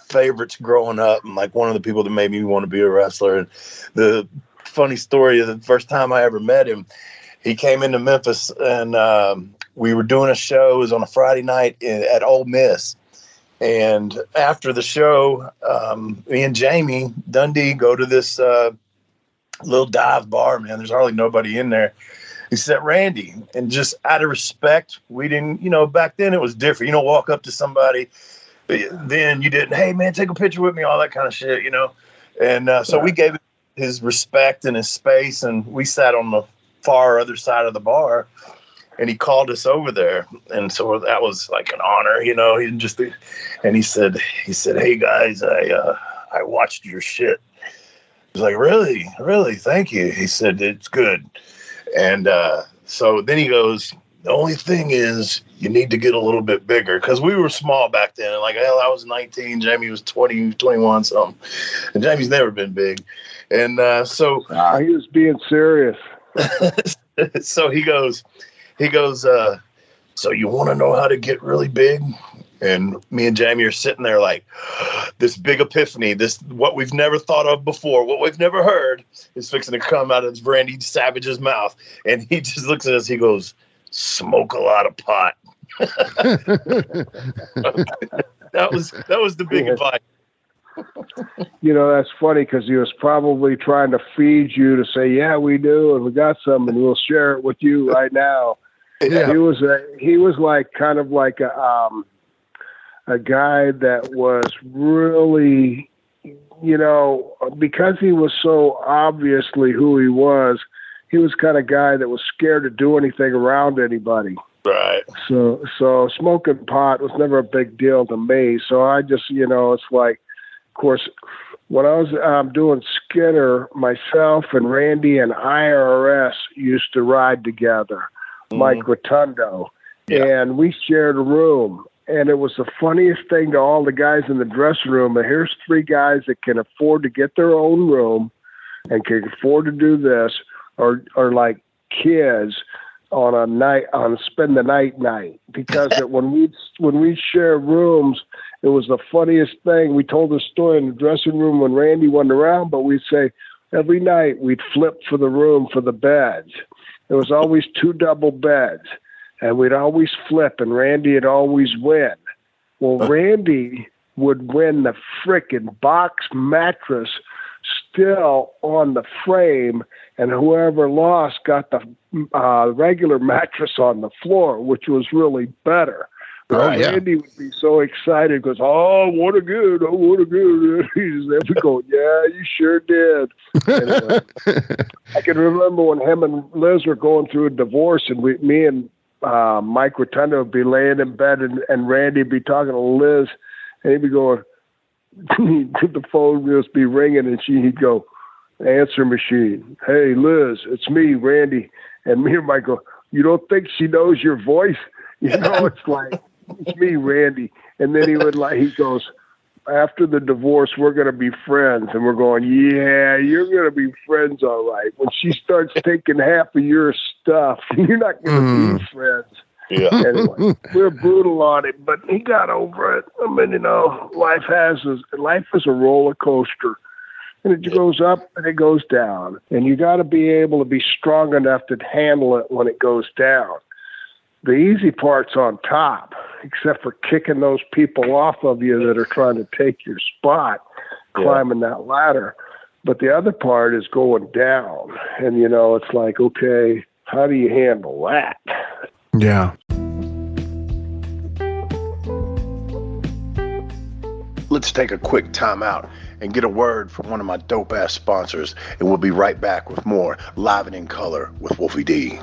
favorites growing up, and like one of the people that made me want to be a wrestler. And the funny story is the first time I ever met him, he came into Memphis and we were doing a show. It was on a Friday night at Ole Miss. And after the show, me and Jamie Dundee go to this little dive bar, man. There's hardly nobody in there except Randy. And just out of respect, we didn't, back then it was different. You don't walk up to somebody, then you didn't, hey, man, take a picture with me, all that kind of shit, And so we gave his respect and his space, and we sat on the far other side of the bar, and he called us over there. And so that was like an honor, and he said, hey guys, I watched your shit. I was like, really? Thank you. He said, it's good. And so then he goes, the only thing is you need to get a little bit bigger, because we were small back then. And like, hell, I was 19, Jamie was 20, 21 something. And Jamie's never been big. And so he was being serious. So he goes, so you want to know how to get really big? And me and Jamie are sitting there like, this big epiphany, what we've never thought of before, what we've never heard is fixing to come out of Randy Savage's mouth. And he just looks at us, he goes, smoke a lot of pot. That was the big advice. That's funny because he was probably trying to feed you to say, yeah, we do, and we got some, and we'll share it with you right now. Yeah. He was like kind of like a guy that was really, because he was so obviously who he was kind of guy that was scared to do anything around anybody. Right. So smoking pot was never a big deal to me. So I just, it's like, of course, when I was doing Skinner, myself and Randy and IRS used to ride together, Mike Rotundo, and we shared a room. And it was the funniest thing to all the guys in the dressing room. And here's three guys that can afford to get their own room and can afford to do this, or like kids, on a night, on spend the night, because when we share rooms, it was the funniest thing. We told a story in the dressing room when Randy went around, but we'd say every night we'd flip for the room for the beds. There was always 2 double beds, and we'd always flip, and Randy would always win. Well, Randy would win the frickin' box mattress still on the frame, and whoever lost got the regular mattress on the floor, which was really better. Randy would be so excited because, what a good. He's there. We go, yeah, you sure did. Anyway, I can remember when him and Liz were going through a divorce, and me and Mike Rotunda would be laying in bed, and Randy would be talking to Liz, and he'd be going, the phone would just be ringing, and he'd go, answer machine. Hey, Liz, it's me, Randy. And me and Mike go, you don't think she knows your voice? It's like, it's me, Randy. And then he goes, after the divorce, we're going to be friends. And we're going, yeah, you're going to be friends, all right. When she starts taking half of your stuff, you're not going to be friends. Yeah. Anyway, we're brutal on it, but he got over it. I mean, life is a roller coaster. And it goes up and it goes down. And you got to be able to be strong enough to handle it when it goes down. The easy part's on top, except for kicking those people off of you that are trying to take your spot, climbing that ladder. But the other part is going down. And, it's like, okay, how do you handle that? Yeah. Let's take a quick time out and get a word from one of my dope-ass sponsors, and we'll be right back with more Live and in Color with Wolfie D.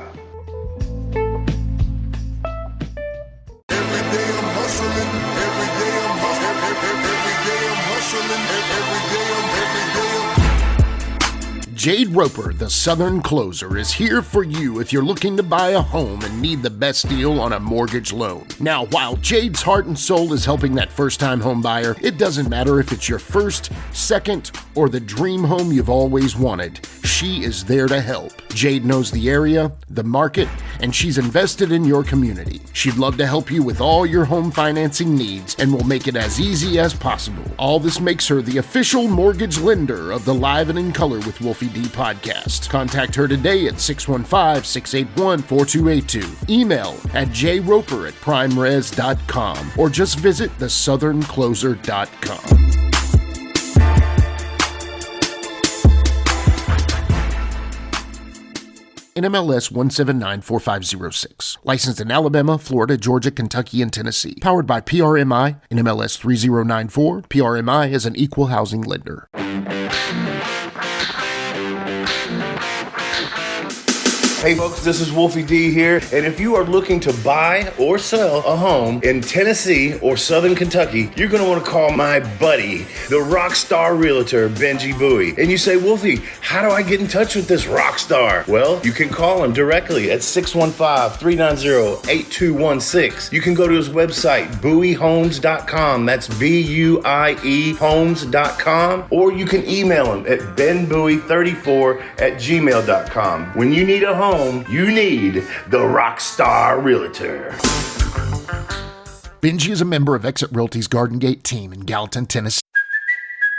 Jade Roper, the Southern Closer, is here for you if you're looking to buy a home and need the best deal on a mortgage loan. Now, while Jade's heart and soul is helping that first-time home buyer, it doesn't matter if it's your first, second, or the dream home you've always wanted. She is there to help. Jade knows the area, the market, and she's invested in your community. She'd love to help you with all your home financing needs and will make it as easy as possible. All this makes her the official mortgage lender of the Live and in Color with Wolfie D podcast. Contact her today at 615-681-4282. Email at jroper@primeres.com or just visit thesouthern.closer.com. NMLS 1794506. Licensed in Alabama, Florida, Georgia, Kentucky, and Tennessee. Powered by PRMI, NMLS 3094. PRMI is an equal housing lender. Hey folks, this is Wolfie D here, and if you are looking to buy or sell a home in Tennessee or Southern Kentucky, you're going to want to call my buddy, the rock star realtor, Benji Bowie. And you say, Wolfie, how do I get in touch with this rock star? Well, you can call him directly at 615-390-8216. You can go to his website, bowiehomes.com. That's B-U-I-E homes.com. Or you can email him at benbowie34@gmail.com. When you need a home, you need the Rockstar Realtor. Benji is a member of Exit Realty's Garden Gate team in Gallatin, Tennessee.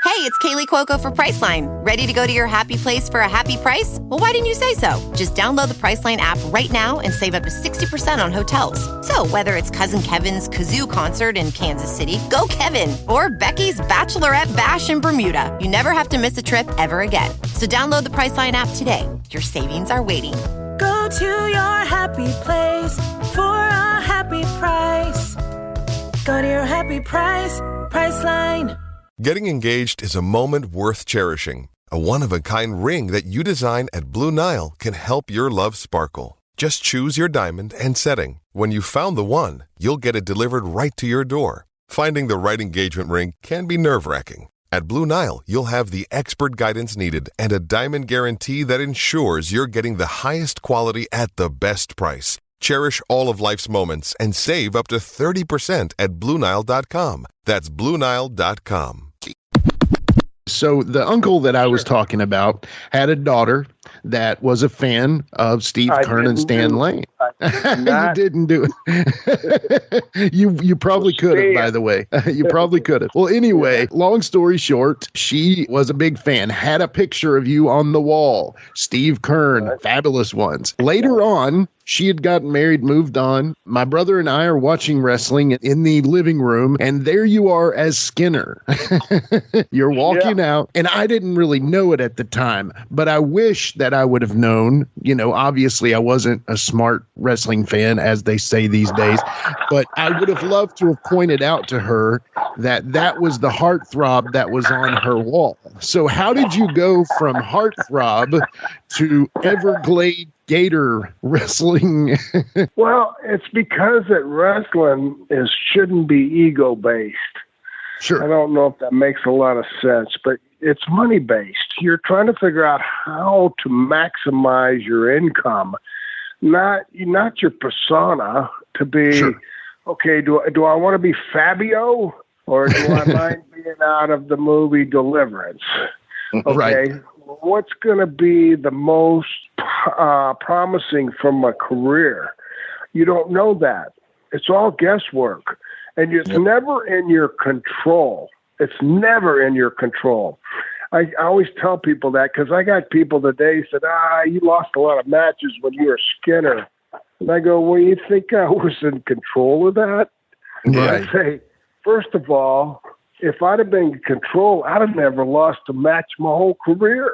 Hey, it's Kaylee Cuoco for Priceline. Ready to go to your happy place for a happy price? Well, why didn't you say so? Just download the Priceline app right now and save up to 60% on hotels. So whether it's Cousin Kevin's Kazoo Concert in Kansas City, go Kevin, or Becky's Bachelorette Bash in Bermuda, you never have to miss a trip ever again. So download the Priceline app today. Your savings are waiting. Go to your happy place for a happy price. Go to your happy price, Priceline. Getting engaged is a moment worth cherishing. A one-of-a-kind ring that you design at Blue Nile can help your love sparkle. Just choose your diamond and setting. When you've found the one, you'll get it delivered right to your door. Finding the right engagement ring can be nerve-wracking. At Blue Nile, you'll have the expert guidance needed and a diamond guarantee that ensures you're getting the highest quality at the best price. Cherish all of life's moments and save up to 30% at BlueNile.com. That's BlueNile.com. So the uncle that I was talking about had a daughter that was a fan of Steve Keirn and Stan Lane. You didn't do it. You probably could have, by the way. You probably could have. Well, anyway, long story short, she was a big fan, had a picture of you on the wall. Steve Keirn, fabulous ones. Later on, she had gotten married, moved on. My brother and I are watching wrestling in the living room, and there you are as Skinner. You're walking out, and I didn't really know it at the time, but I wish that I would have known. You know, obviously I wasn't a smart wrestling fan, as they say these days, but I would have loved to have pointed out to her that that was the heartthrob that was on her wall. So how did you go from heartthrob to Everglade Gator wrestling? Well, it's because that wrestling shouldn't be ego based. Sure. I don't know if that makes a lot of sense, but it's money based. You're trying to figure out how to maximize your income, not your persona to be. Sure. Okay, do I want to be Fabio, or do I mind being out of the movie Deliverance? Okay. Right. What's going to be the most promising from my career? You don't know that. It's all guesswork. And it's never in your control. It's never in your control. I always tell people that, because I got people today said, you lost a lot of matches when you were Skinner. And I go, well, you think I was in control of that? Right. I say, first of all, if I'd have been in control, I'd have never lost a match my whole career.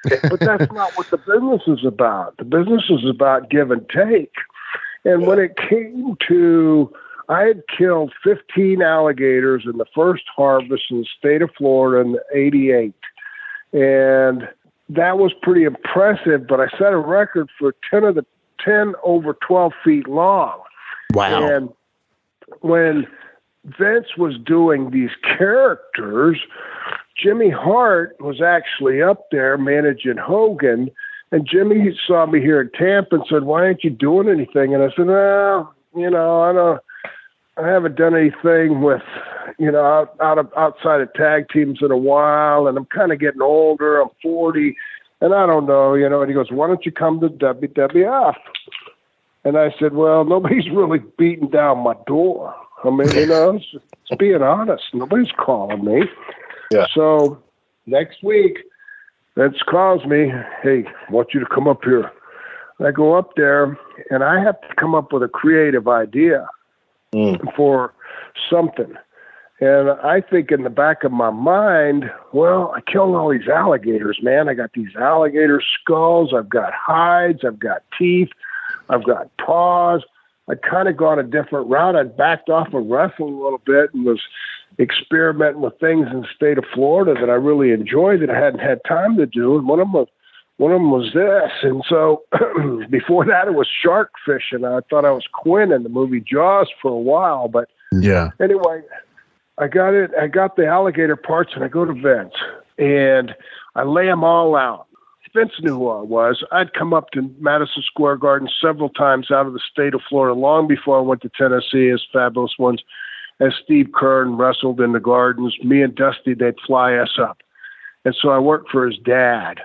But that's not what the business is about. The business is about give and take. And when it came to, I had killed 15 alligators in the first harvest in the state of Florida in '88. And that was pretty impressive, but I set a record for 10 over 12 feet long. Wow. And when Vince was doing these characters, Jimmy Hart was actually up there managing Hogan, and Jimmy saw me here in Tampa and said, "Why aren't you doing anything?" And I said, "Well, I haven't done anything with, outside of tag teams in a while, and I'm kind of getting older. I'm 40, and I don't know, And he goes, "Why don't you come to WWF?" And I said, "Well, nobody's really beating down my door. I mean, it's being honest. Nobody's calling me." Yeah. So next week, Vince calls me, "Hey, I want you to come up here." I go up there, and I have to come up with a creative idea for something. And I think in the back of my mind, well, I killed all these alligators, man. I got these alligator skulls. I've got hides. I've got teeth. I've got paws. I'd kind of gone a different route. I'd backed off of wrestling a little bit and was experimenting with things in the state of Florida that I really enjoyed that I hadn't had time to do. And one of them was this. And so before that, it was shark fishing. I thought I was Quinn in the movie Jaws for a while. But anyway, I got it. I got the alligator parts, and I go to Vince, and I lay them all out. Vince knew who I was. I'd come up to Madison Square Garden several times out of the state of Florida, long before I went to Tennessee as Fabulous Ones, as Steve Keirn wrestled in the Gardens. Me and Dusty, they'd fly us up. And so I worked for his dad.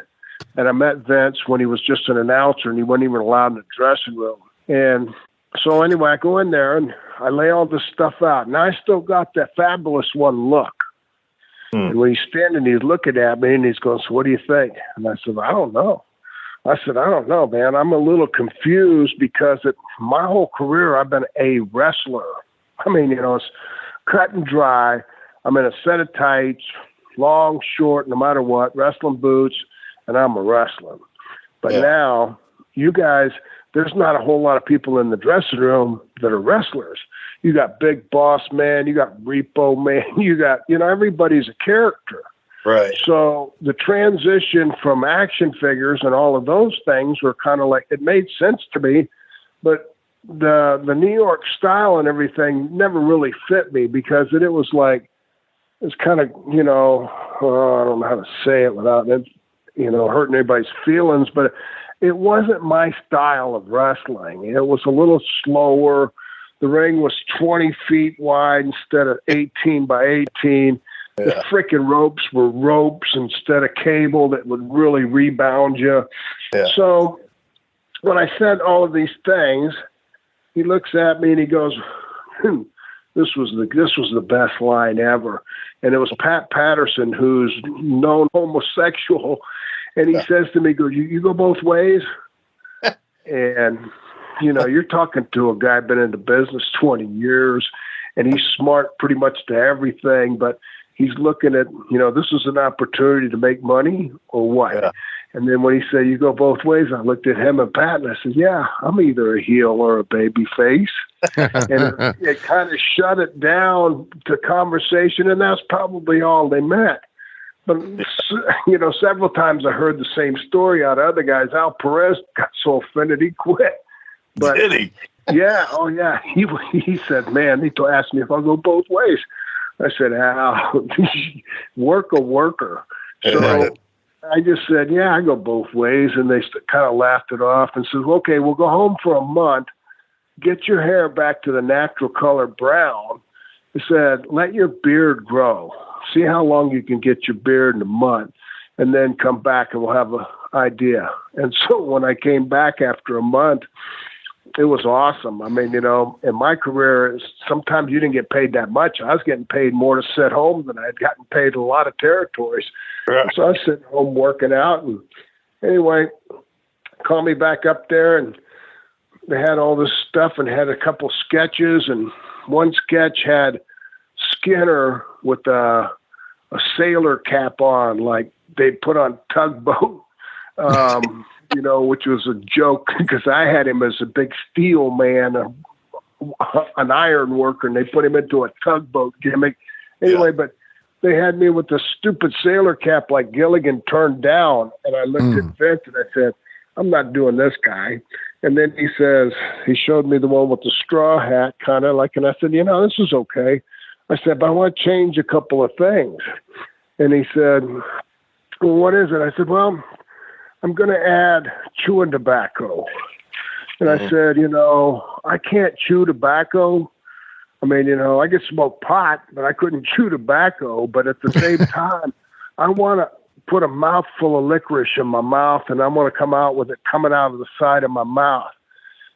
And I met Vince when he was just an announcer, and he wasn't even allowed in the dressing room. And so anyway, I go in there, and I lay all this stuff out. And I still got that Fabulous One look. And when he's standing, he's looking at me, and he's going, "So what do you think?" And I said, "I don't know." I said, "I don't know, man. I'm a little confused because my whole career I've been a wrestler. I mean, it's cut and dry. I'm in a set of tights, long, short, no matter what, wrestling boots, and I'm a wrestler. But now, you guys, there's not a whole lot of people in the dressing room that are wrestlers. You got Big Boss Man, you got Repo Man, you got, everybody's a character. Right. So the transition from action figures and all of those things were kind of like, it made sense to me, but the New York style and everything never really fit me because it was like, it's kind of, I don't know how to say it without it, hurting anybody's feelings, but it wasn't my style of wrestling. It was a little slower. The ring was 20 feet wide instead of 18 by 18. The freaking ropes were ropes instead of cable that would really rebound you. Yeah. So when I said all of these things, he looks at me and he goes, this was the best line ever. And it was Pat Patterson, who's known homosexual. And he says to me, you go both ways? And, you're talking to a guy been in the business 20 years, and he's smart pretty much to everything, but he's looking at, this is an opportunity to make money or what? Yeah. And then when he said, you go both ways, I looked at him and Pat and I said, yeah, I'm either a heel or a baby face. And it kind of shut it down to conversation, and that's probably all they meant. But, several times I heard the same story out of other guys. Al Perez got so offended he quit. But, did he? Yeah. Oh, yeah. He said, man, he asked me if I'll go both ways. I said, Al, worker. So I just said, yeah, I go both ways. And they kind of laughed it off and said, okay, we'll go home for a month. Get your hair back to the natural color brown. He said, let your beard grow. See how long you can get your beard in a month, and then come back and we'll have an idea. And so when I came back after a month, it was awesome. I mean, in my career, sometimes you didn't get paid that much. I was getting paid more to sit home than I had gotten paid in a lot of territories. Right. So I was sitting home working out. And anyway, called me back up there, and they had all this stuff and had a couple sketches. And one sketch had Skinner with a sailor cap on, like they put on Tugboat, which was a joke because I had him as a big steel man, an iron worker, and they put him into a tugboat gimmick. Anyway, but they had me with the stupid sailor cap like Gilligan turned down, and I looked at Vince and I said, I'm not doing this guy. And then he showed me the one with the straw hat, kind of like, and I said, this is okay. I said, but I want to change a couple of things. And he said, well, what is it? I said, well, I'm going to add chewing tobacco. And I said, I can't chew tobacco. I mean, I could smoke pot, but I couldn't chew tobacco. But at the same time, I want to put a mouthful of licorice in my mouth, and I want to come out with it coming out of the side of my mouth.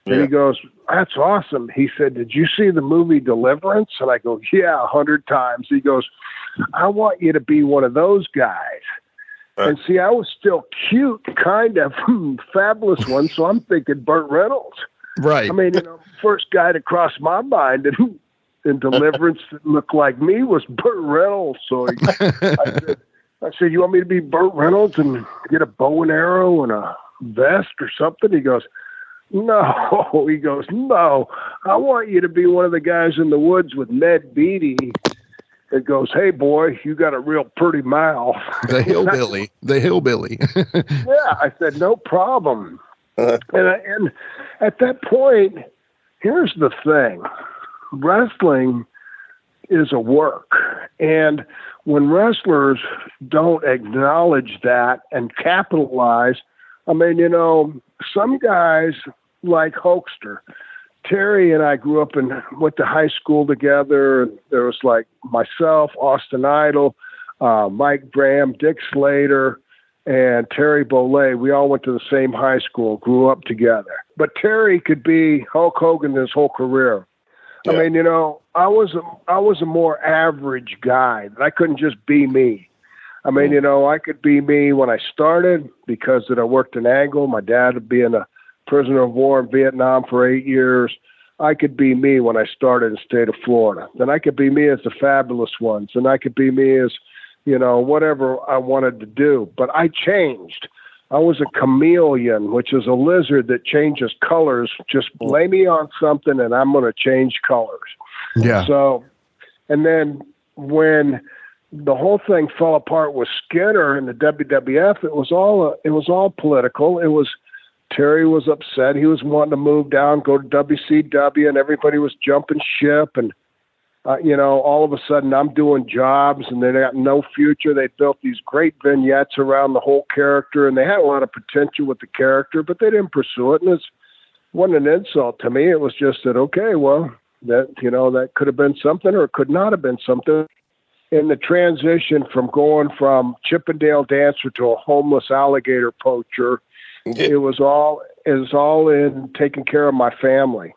And he goes, that's awesome. He said, did you see the movie Deliverance? And I go, yeah, 100 times. He goes, I want you to be one of those guys. And see, I was still cute, kind of fabulous one. So I'm thinking Burt Reynolds. Right. I mean, first guy to cross my mind in Deliverance that looked like me was Burt Reynolds. So I said, you want me to be Burt Reynolds and get a bow and arrow and a vest or something? He goes, no. He goes, no, I want you to be one of the guys in the woods with Ned Beatty that goes, hey, boy, you got a real pretty mouth. The hillbilly. Yeah, I said, no problem. And at that point, here's the thing. Wrestling is a work. And when wrestlers don't acknowledge that and capitalize, I mean, some guys like Hulkster. Terry and I grew up and went to high school together. And there was like myself, Austin Idol, Mike Graham, Dick Slater, and Terry Bollea. We all went to the same high school, grew up together. But Terry could be Hulk Hogan his whole career. Yeah. I mean, I was a more average guy. I couldn't just be me. I mean, I could be me when I started because I worked in Angle. My dad had been a prisoner of war in Vietnam for 8 years. I could be me when I started in the state of Florida. Then I could be me as the fabulous ones. And I could be me as, whatever I wanted to do. But I changed. I was a chameleon, which is a lizard that changes colors. Just lay me on something and I'm going to change colors. Yeah. So, and then when the whole thing fell apart with Skinner and the WWF, it was all political. It was, Terry was upset. He was wanting to move down, go to WCW, and everybody was jumping ship. And, all of a sudden I'm doing jobs and they got no future. They built these great vignettes around the whole character, and they had a lot of potential with the character, but they didn't pursue it. And it wasn't an insult to me. It was just that, okay, well, that, that could have been something or it could not have been something. in the transition from going from Chippendale dancer to a homeless alligator poacher, it was all in taking care of my family.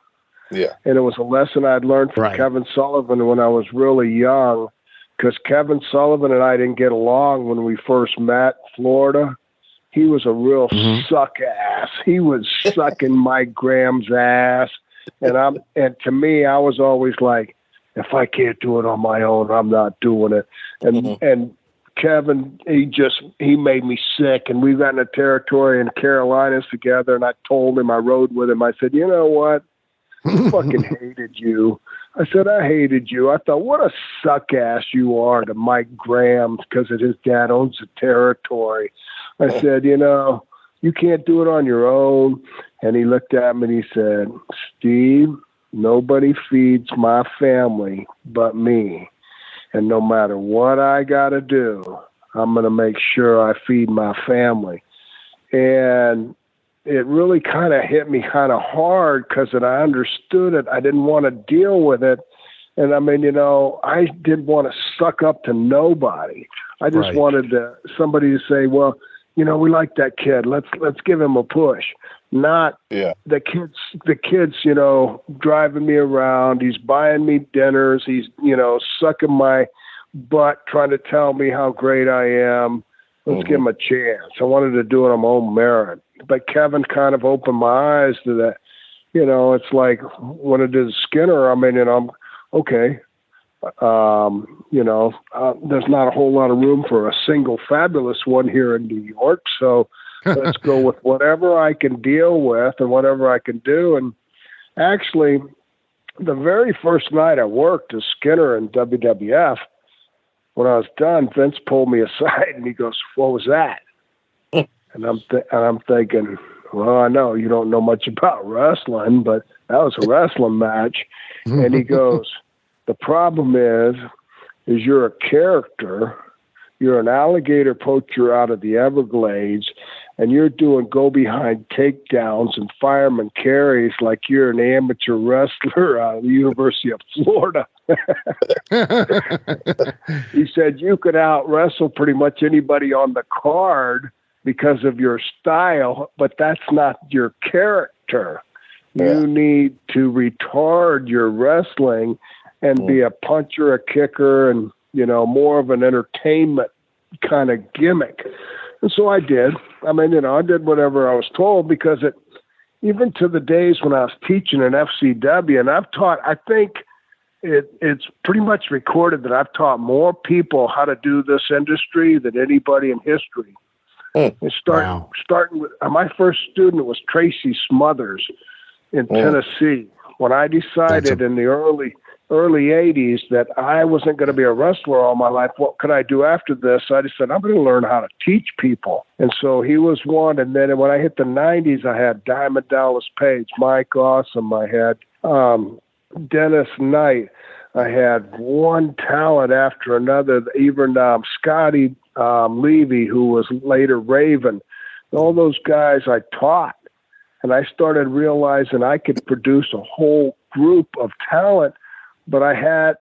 Yeah. And it was a lesson I'd learned from Kevin Sullivan when I was really young, because Kevin Sullivan and I didn't get along when we first met in Florida. He was a real suck ass. He was sucking my Graham's ass. And to me, I was always like, if I can't do it on my own, I'm not doing it. And Kevin, he made me sick. And we got in a territory in the Carolinas together. And I told him, I rode with him. I said, you know what? I fucking hated you. I said, I hated you. I thought, what a suck ass you are to Mike Graham because his dad owns the territory. I said, you can't do it on your own. And he looked at me and he said, Steve, nobody feeds my family but me. And no matter what I got to do, I'm going to make sure I feed my family. And it really kind of hit me kind of hard because I understood it. I didn't want to deal with it. And I mean, I didn't want to suck up to nobody. I just wanted somebody to say, well, we like that kid. Let's give him a push. Not the kids, driving me around. He's buying me dinners. He's, sucking my butt, trying to tell me how great I am. Let's give him a chance. I wanted to do it on my own merit. But Kevin kind of opened my eyes to that. It's like when I did Skinner, I mean, I'm okay. There's not a whole lot of room for a single fabulous one here in New York. So let's go with whatever I can deal with and whatever I can do. And actually, the very first night I worked as Skinner in WWF, when I was done, Vince pulled me aside and he goes, what was that? And I'm thinking, well, I know you don't know much about wrestling, but that was a wrestling match. And he goes, the problem is you're a character. You're an alligator poacher out of the Everglades, and you're doing go-behind takedowns and fireman carries like you're an amateur wrestler out of the University of Florida. He said you could out-wrestle pretty much anybody on the card because of your style, but that's not your character. You need to retard your wrestling and be a puncher, a kicker, and, more of an entertainment kind of gimmick. And so I did. I mean, I did whatever I was told because even to the days when I was teaching in FCW, and I've taught, I think it's pretty much recorded that I've taught more people how to do this industry than anybody in history. And starting with my first student was Tracy Smothers in Tennessee. When I decided in the early 80s that I wasn't going to be a wrestler all my life, what could I do after this? I just said, I'm going to learn how to teach people. And so he was one. And then when I hit the 90s, I had Diamond Dallas Page, Mike Awesome. I had Dennis Knight. I had one talent after another, even Scotty Levy, who was later Raven. All those guys I taught. And I started realizing I could produce a whole group of talent, but I had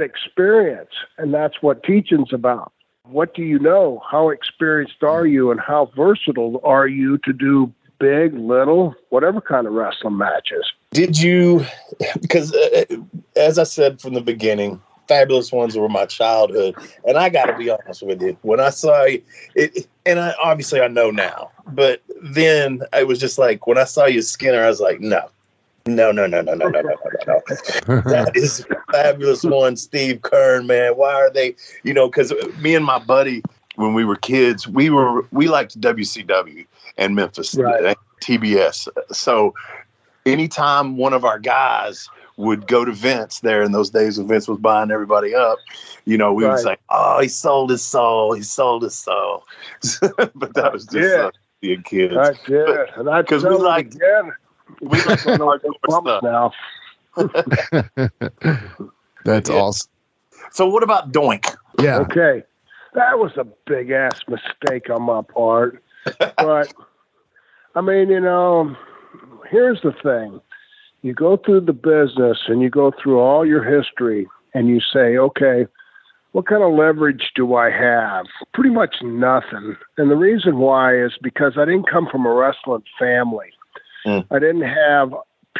experience, and that's what teaching's about. What do you know? How experienced are you, and how versatile are you to do big, little, whatever kind of wrestling matches? Did you, because as I said from the beginning, Fabulous Ones were my childhood. And I got to be honest with you, when I saw it, and obviously I know now, but then I was just like, when I saw you Skinner, I was like, no. That is Fabulous One, Steve Keirn, man. Why are they, because me and my buddy, when we were kids, we liked WCW and Memphis, TBS. So anytime one of our guys would go to Vince there in those days when Vince was buying everybody up, we would say, oh, he sold his soul. He sold his soul. But that was just being kids. I did. Because we like hardcore stuff now. That's awesome. So what about Doink? Yeah. Okay. That was a big ass mistake on my part. But I mean, here's the thing. You go through the business and you go through all your history and you say, okay, what kind of leverage do I have? Pretty much nothing. And the reason why is because I didn't come from a wrestling family. I didn't have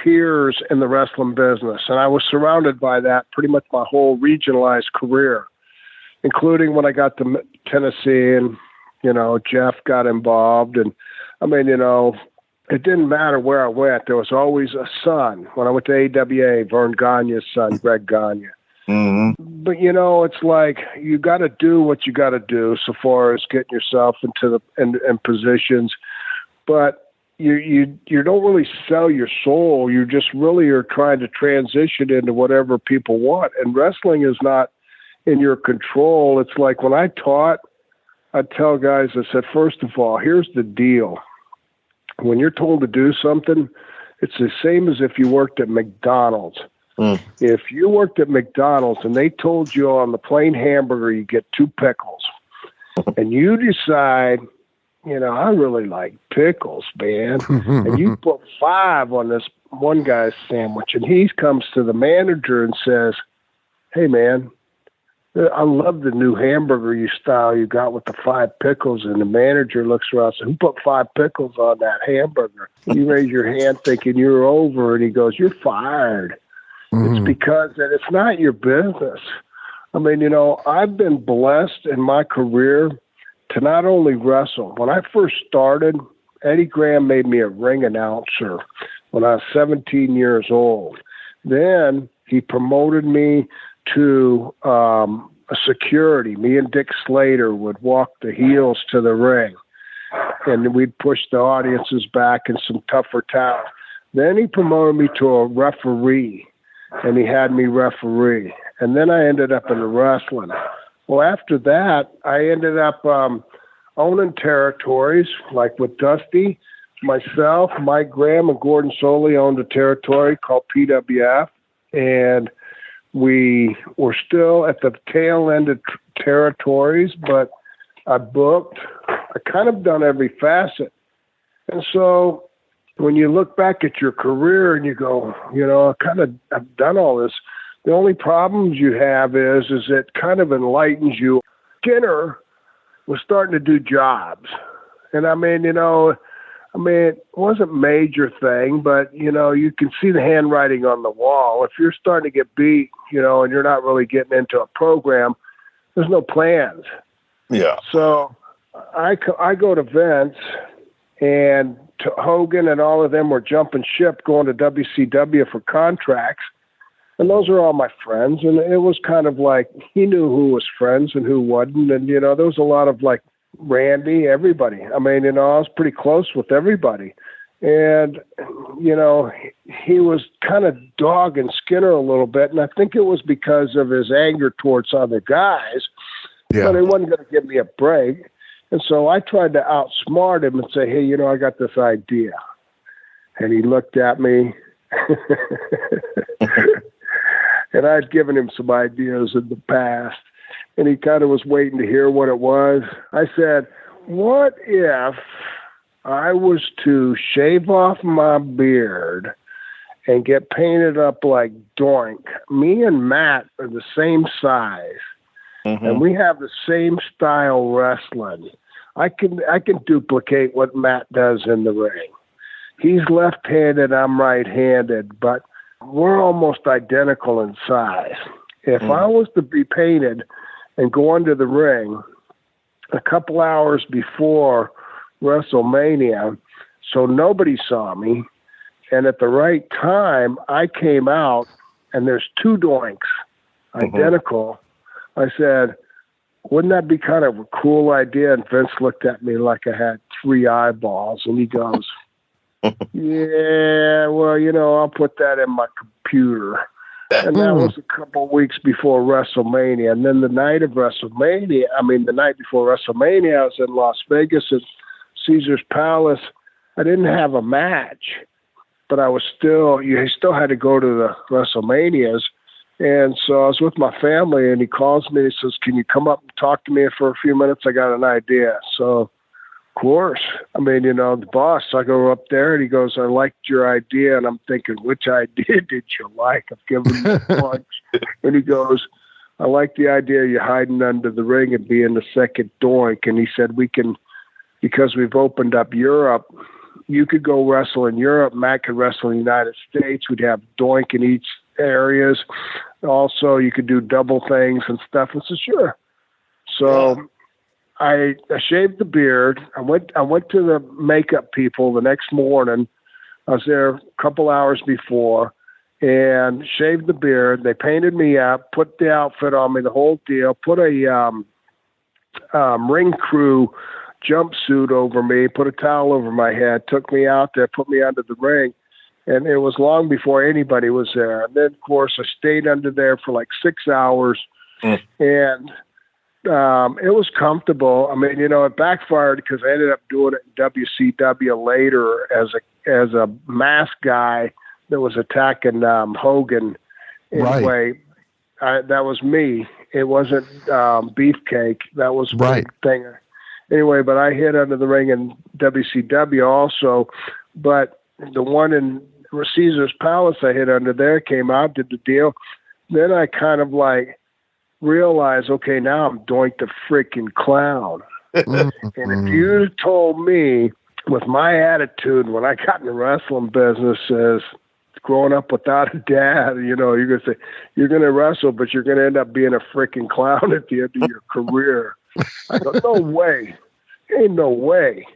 peers in the wrestling business, and I was surrounded by that pretty much my whole regionalized career, including when I got to Tennessee and, Jeff got involved. And I mean, it didn't matter where I went. There was always a son. When I went to AWA, Vern Gagne's son, Greg Gagne. But, it's like you got to do what you got to do so far as getting yourself into in positions. But you don't really sell your soul. You just really are trying to transition into whatever people want. And wrestling is not in your control. It's like when I taught, I'd tell guys, I said, first of all, here's the deal. When you're told to do something, it's the same as if you worked at McDonald's. If you worked at McDonald's and they told you on the plain hamburger you get 2 pickles, and you decide, I really like pickles, man. And you put 5 on this one guy's sandwich, and he comes to the manager and says, hey, man, I love the new hamburger you got with the 5 pickles. And the manager looks around and says, who put 5 pickles on that hamburger? You raise your hand thinking you're over, and he goes, you're fired. It's because that it's not your business. I mean, I've been blessed in my career to not only wrestle. When I first started, Eddie Graham made me a ring announcer when I was 17 years old. Then he promoted me to a security. Me and Dick Slater would walk the heels to the ring, and we'd push the audiences back in some tougher towns. Then he promoted me to a referee, and he had me referee. And then I ended up in the wrestling. Well, after that, I ended up owning territories, like with Dusty. Myself, Mike Graham, and Gordon Soley owned a territory called PWF, and we were still at the tail end of territories, but I booked. I kind of done every facet. And so when you look back at your career and you go, I've done all this. The only problems you have is it kind of enlightens you. Skinner was starting to do jobs. And it wasn't a major thing, but, you can see the handwriting on the wall. If you're starting to get beat, and you're not really getting into a program, there's no plans. Yeah. So I go to Vince, and Hogan and all of them were jumping ship going to WCW for contracts. And those are all my friends. And it was kind of like he knew who was friends and who wasn't. And, there was a lot of like Randy, everybody. I was pretty close with everybody. And, he was kind of dogging Skinner a little bit. And I think it was because of his anger towards other guys. Yeah. But he wasn't going to give me a break. And so I tried to outsmart him and say, hey, I got this idea. And he looked at me. And I'd given him some ideas in the past. And he kind of was waiting to hear what it was. I said, what if I was to shave off my beard and get painted up like Doink? Me and Matt are the same size. And we have the same style wrestling. I can duplicate what Matt does in the ring. He's left-handed, I'm right-handed, but we're almost identical in size. If I was to be painted and go under the ring a couple hours before WrestleMania, so nobody saw me, and at the right time, I came out, and there's 2 Doinks, identical. I said, wouldn't that be kind of a cool idea? And Vince looked at me like I had 3 eyeballs, and he goes, yeah, well, I'll put that in my computer. And that was a couple of weeks before WrestleMania. And then the night before WrestleMania, I was in Las Vegas at Caesar's Palace. I didn't have a match, but you still had to go to the WrestleManias. And so I was with my family, and he calls me and he says, can you come up and talk to me for a few minutes? I got an idea. So, of course, the boss, I go up there and he goes, I liked your idea. And I'm thinking, which idea did you like? I've given you a bunch. And he goes, I like the idea of you hiding under the ring and being the second doink. And he said, because we've opened up Europe, you could go wrestle in Europe. Matt could wrestle in the United States. We'd have doink in each areas. Also, you could do double things and stuff. I said, sure. So I shaved the beard. I went to the makeup people the next morning. I was there a couple hours before and shaved the beard. They painted me up, put the outfit on me, the whole deal, put a ring crew jumpsuit over me, put a towel over my head, took me out there, put me under the ring. And it was long before anybody was there. And then, of course, I stayed under there for like 6 hours. And it was comfortable. I mean, it backfired because I ended up doing it in WCW later as a mask guy that was attacking Hogan. Anyway, that was me. It wasn't Beefcake. That was the thing. Anyway, but I hit under the ring in WCW also. But the one in Caesar's Palace I hit under there, came out, did the deal. Then I kind of like realized, okay, now I'm Doink the freaking Clown. And if you told me with my attitude when I got in the wrestling business as growing up without a dad, you're going to say, you're going to wrestle, but you're going to end up being a freaking clown at the end of your career. I go, no way. Ain't no way.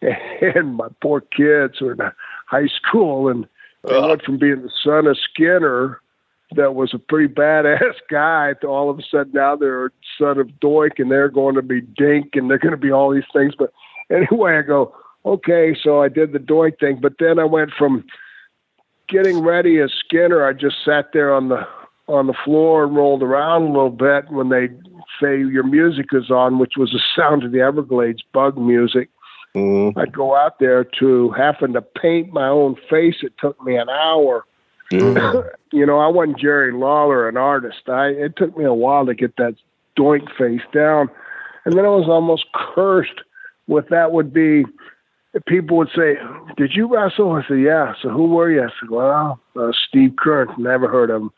And my poor kids were in high school, and they went from being the son of Skinner, that was a pretty badass guy, to all of a sudden now they're son of Doink, and they're going to be Dink, and they're going to be all these things. But anyway, I go, okay, so I did the Doink thing, but then I went from getting ready as Skinner. I just sat there on the floor and rolled around a little bit when they say your music is on, which was the Sound of the Everglades bug music. I'd go out there to having to paint my own face. It took me an hour. I wasn't Jerry Lawler, an artist. It took me a while to get that Doink face down. And then I was almost cursed with that would be, people would say, did you wrestle? I said, yeah. So who were you? I said, well, Steve Keirn, never heard of him.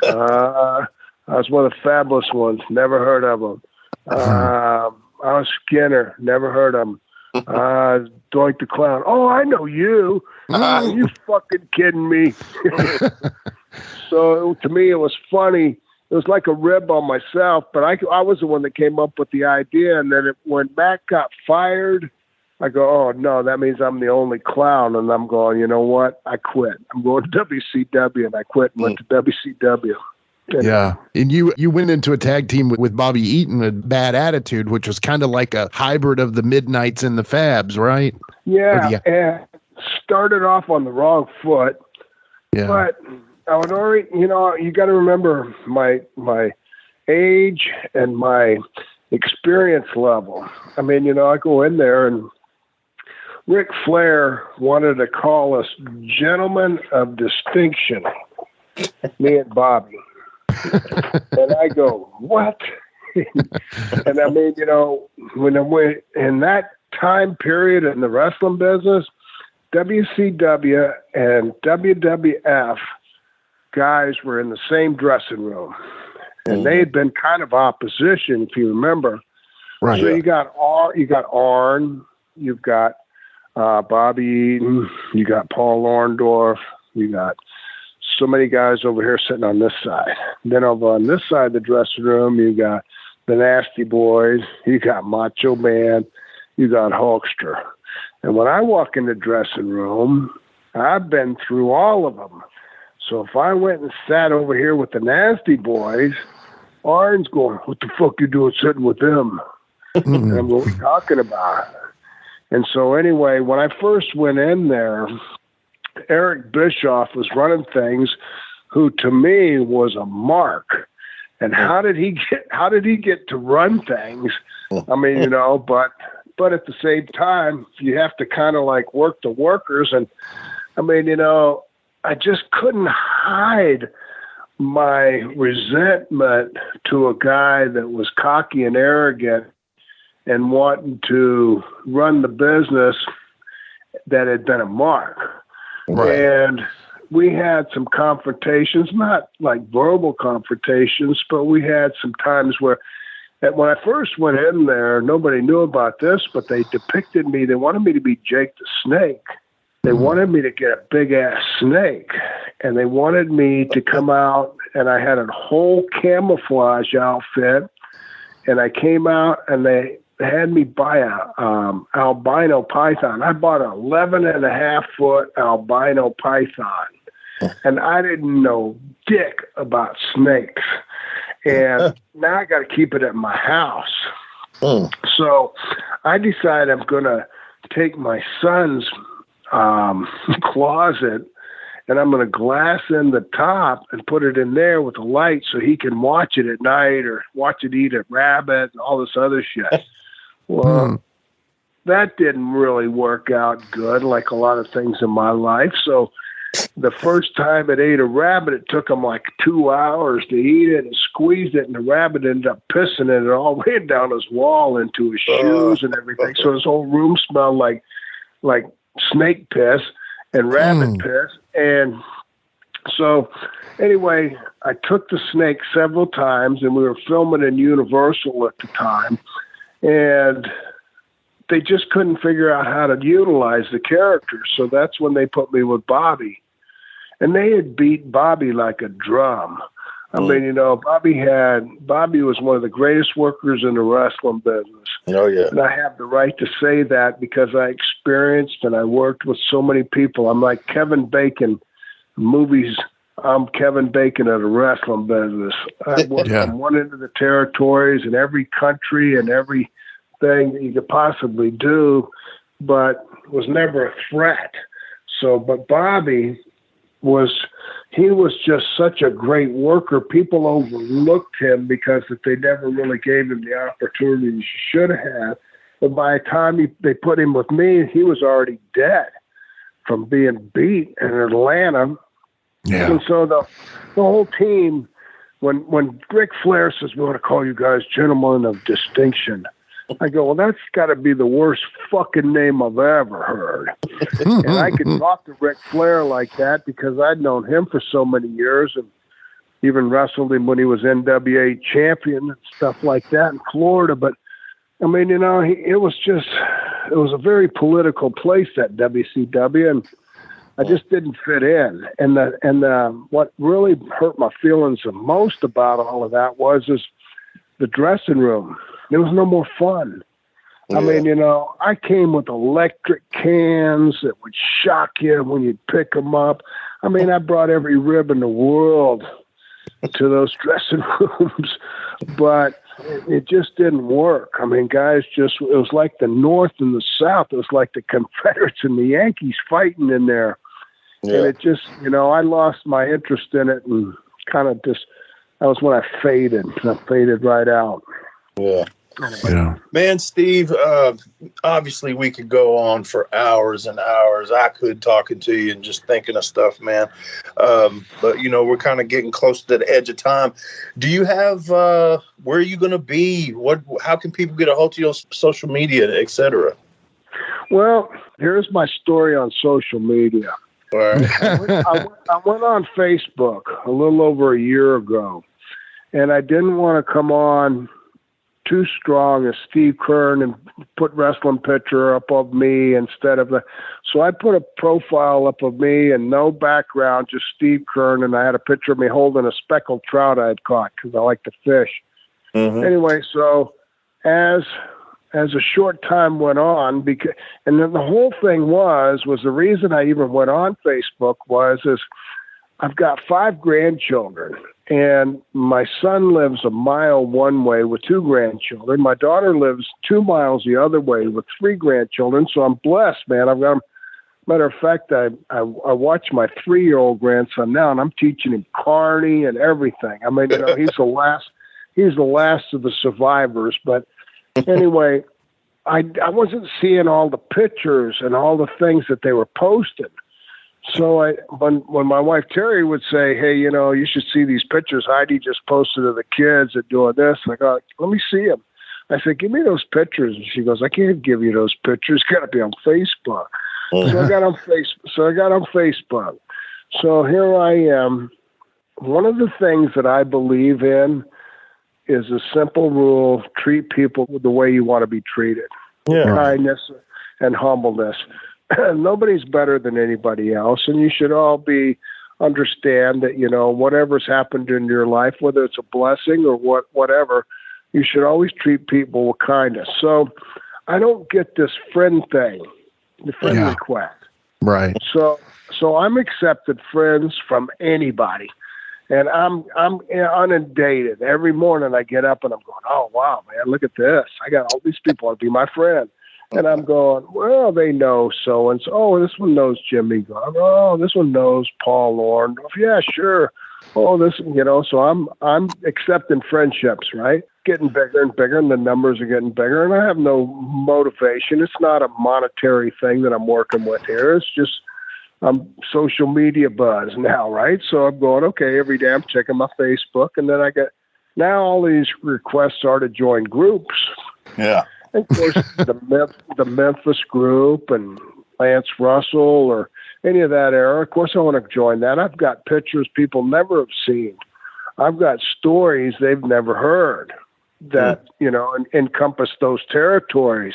I was one of the Fabulous Ones, never heard of him. I was Skinner, never heard of him. Doink the Clown. Oh, I know you. You fucking kidding me? So to me, it was funny. It was like a rib on myself, but I was the one that came up with the idea. And then when Matt got fired, I go, oh no, that means I'm the only clown. And I'm going, you know what? I quit. I'm going to WCW, and I quit and went to WCW. Yeah. And you went into a tag team with Bobby Eaton, a Bad Attitude, which was kind of like a hybrid of the Midnights and the Fabs, right? Yeah. And started off on the wrong foot. Yeah. But I would already, you got to remember my age and my experience level. I mean, I go in there, and Ric Flair wanted to call us gentlemen of distinction, me and Bobby. And I go, what? And I mean, when I went in that time period in the wrestling business, WCW and WWF guys were in the same dressing room, and they had been kind of opposition, if you remember. Right. So you got Arn, you've got Bobby Eaton, you got Paul Orndorff, you got so many guys over here sitting on this side. Then over on this side of the dressing room, you got the Nasty Boys, you got Macho Man, you got Hulkster. And when I walk in the dressing room, I've been through all of them. So if I went and sat over here with the Nasty Boys, Arn's going, what the fuck you doing sitting with them? And I'm going, what are you talking about? And so anyway, when I first went in there, Eric Bischoff was running things, who to me was a mark. And how did he get to run things? I mean, but at the same time, you have to kind of like work the workers. And I mean, I just couldn't hide my resentment to a guy that was cocky and arrogant and wanting to run the business that had been a mark. Right. And we had some confrontations, not like verbal confrontations, but we had some times where, when I first went in there, nobody knew about this, but they depicted me. They wanted me to be Jake the Snake. They wanted me to get a big-ass snake, and they wanted me to come out, and I had a whole camouflage outfit, and I came out, and they had me buy a albino python. I bought an 11.5-foot albino python, and I didn't know dick about snakes. And now I got to keep it at my house. So I decided I'm going to take my son's closet, and I'm going to glass in the top and put it in there with a light so he can watch it at night or watch it eat a rabbit and all this other shit. Well, that didn't really work out good, like a lot of things in my life. So the first time it ate a rabbit, it took him like 2 hours to eat it and squeezed it, and the rabbit ended up pissing it all the way down his wall into his shoes and everything. So his whole room smelled like snake piss and rabbit piss. And so anyway, I took the snake several times, and we were filming in Universal at the time, and they just couldn't figure out how to utilize the character. So that's when they put me with Bobby. And they had beat Bobby like a drum. I mean, you know, Bobby was one of the greatest workers in the wrestling business. Oh, yeah. And I have the right to say that because I experienced and I worked with so many people. I'm like Kevin Bacon, movies. I'm Kevin Bacon of the wrestling business. I worked from one end of the territories in every country and everything that you could possibly do, but was never a threat. So, but Bobby was just such a great worker. People overlooked him because they never really gave him the opportunities he should have. But by the time they put him with me, he was already dead from being beat in Atlanta. Yeah. And so the whole team, when Ric Flair says, we want to call you guys gentlemen of distinction, I go, well, that's got to be the worst fucking name I've ever heard. And I could talk to Ric Flair like that because I'd known him for so many years and even wrestled him when he was NWA champion and stuff like that in Florida. But, I mean, you know, it was a very political place, that WCW, and I just didn't fit in. And what really hurt my feelings the most about all of that is the dressing room. There was no more fun. Yeah. I mean, you know, I came with electric cans that would shock you when you'd pick them up. I mean, I brought every rib in the world to those dressing rooms, but it just didn't work. I mean, guys it was like the North and the South. It was like the Confederates and the Yankees fighting in there. Yeah. And it just, you know, I lost my interest in it and kind of that was when I faded. I faded right out. Yeah. Yeah. Man, Steve, obviously we could go on for hours and hours. I could talking to you and just thinking of stuff, man. But, you know, we're kind of getting close to the edge of time. Do you have, where are you going to be? How can people get a hold of your social media, et cetera? Well, here's my story on social media. All right. I went on Facebook a little over a year ago, and I didn't want to come on too strong as Steve Keirn and put wrestling picture up of me instead of so I put a profile up of me and no background, just Steve Keirn, and I had a picture of me holding a speckled trout I had caught because I like to fish. Mm-hmm. Anyway, so as a short time went on, and then the whole thing was the reason I even went on Facebook is I've got 5 grandchildren, and my son lives a mile one way with 2 grandchildren. My daughter lives 2 miles the other way with 3 grandchildren. So I'm blessed, man. I've got, matter of fact, I watch my 3-year-old grandson now, and I'm teaching him Carney and everything. I mean, you know, he's the last of the survivors. But anyway, I wasn't seeing all the pictures and all the things that they were posting. So when my wife Terry would say, hey, you know, you should see these pictures Heidi just posted of the kids that doing this, I go, let me see them. I said, give me those pictures. And she goes, I can't give you those pictures. Got to be on Facebook. So I got on Facebook. So here I am. One of the things that I believe in is a simple rule: treat people the way you want to be treated. Yeah. Kindness and humbleness. Nobody's better than anybody else, and you should all understand that, whatever's happened in your life, whether it's a blessing or whatever, you should always treat people with kindness. So I don't get this friend thing, the friend request. Right. So I'm accepted friends from anybody. And I'm inundated. Every morning I get up and I'm going, oh, wow, man, look at this. I got all these people want to be my friend. And I'm going, well, they know so-and-so. Oh, this one knows Jimmy. Oh, this one knows Paul Lauren. Yeah, sure. Oh, so I'm accepting friendships, right? Getting bigger and bigger, and the numbers are getting bigger. And I have no motivation. It's not a monetary thing that I'm working with here. It's just I'm social media buzz now, right? So I'm going, okay, every day I'm checking my Facebook, and then I get now all these requests are to join groups. Yeah. And of course, the Memphis group and Lance Russell or any of that era. Of course, I want to join that. I've got pictures people never have seen. I've got stories they've never heard that, encompass those territories.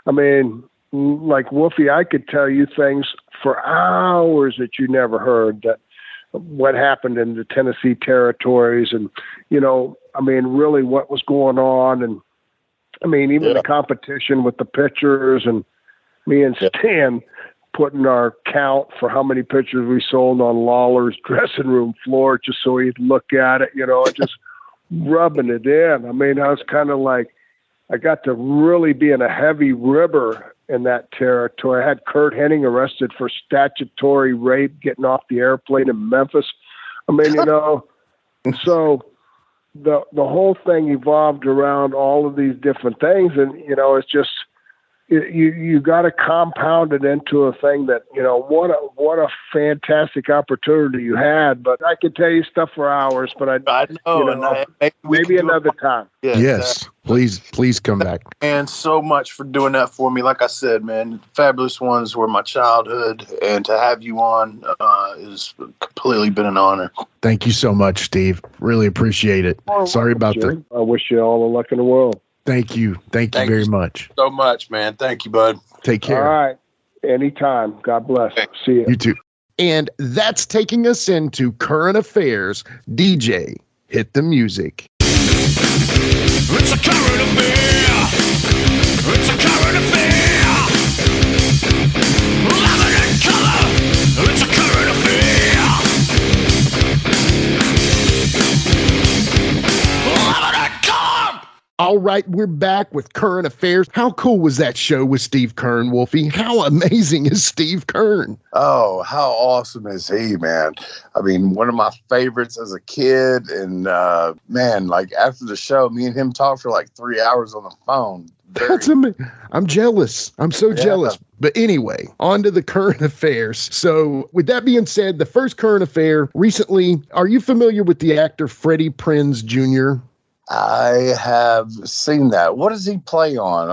I mean, like Wolfie, I could tell you things for hours that you never heard, that what happened in the Tennessee territories and, really what was going on. And I mean, even the competition with the pitchers and me and Stan putting our count for how many pitchers we sold on Lawler's dressing room floor just so he'd look at it, just rubbing it in. I mean, I was kind of like, I got to really be in a heavy ribber in that territory. I had Kurt Hennig arrested for statutory rape getting off the airplane in Memphis. I mean, so the whole thing evolved around all of these different things. And, it's just, you got to compound it into a thing that, what a fantastic opportunity you had. But I could tell you stuff for hours, but I know, maybe another time. Yeah, yes, exactly. Please come back. And so much for doing that for me. Like I said, man, Fabulous Ones were my childhood, and to have you on has completely been an honor. Thank you so much, Steve. Really appreciate it. Sorry about that. I wish you all the luck in the world. Thank you. Thank you very much. So much, man. Thank you, bud. Take care. All right. Anytime. God bless. See you. You too. And that's taking us into current affairs. DJ, hit the music. It's a current affair. It's a current affair. Love it in color. It's a current affair. Love it in color. All right, we're back with current affairs. How cool was that show with Steve Keirn, Wolfie? How amazing is Steve Keirn? Oh, how awesome is he, man? I mean, one of my favorites as a kid. And, man, like after the show, me and him talked for like 3 hours on the phone. That's amazing. I'm jealous. I'm so jealous. But anyway, on to the current affairs. So with that being said, the first current affair recently, are you familiar with the actor Freddie Prinze Jr.? I have seen that. What does he play on?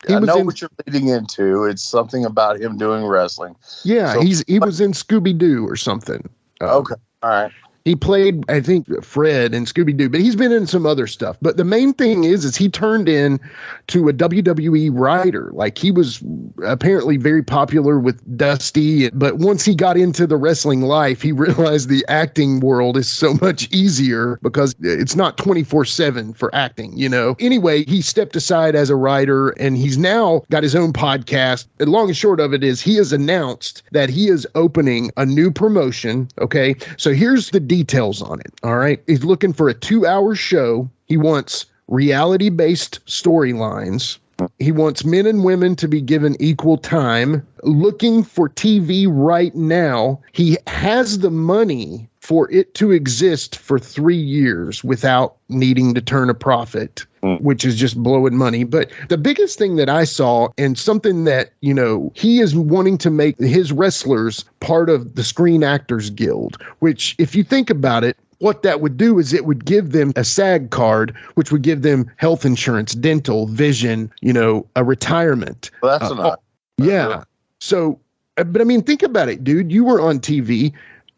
I know what you're leading into. It's something about him doing wrestling. Yeah, he was in Scooby-Doo or something. Okay, all right. He played, I think, Fred in Scooby-Doo, but he's been in some other stuff. But the main thing is he turned in to a WWE writer. Like, he was apparently very popular with Dusty, but once he got into the wrestling life, he realized the acting world is so much easier because it's not 24/7 for acting, Anyway, he stepped aside as a writer, and he's now got his own podcast. The long and short of it is he has announced that he is opening a new promotion, okay? So here's the details on it. All right. He's looking for a 2-hour show. He wants reality-based storylines. He wants men and women to be given equal time. Looking for TV right now. He has the money for it to exist for 3 years without needing to turn a profit, which is just blowing money. But the biggest thing that I saw, and something that, he is wanting to make his wrestlers part of the Screen Actors Guild, which if you think about it, what that would do is it would give them a SAG card, which would give them health insurance, dental, vision, a retirement. Well, that's enough. Yeah. So, but I mean, think about it, dude. You were on TV.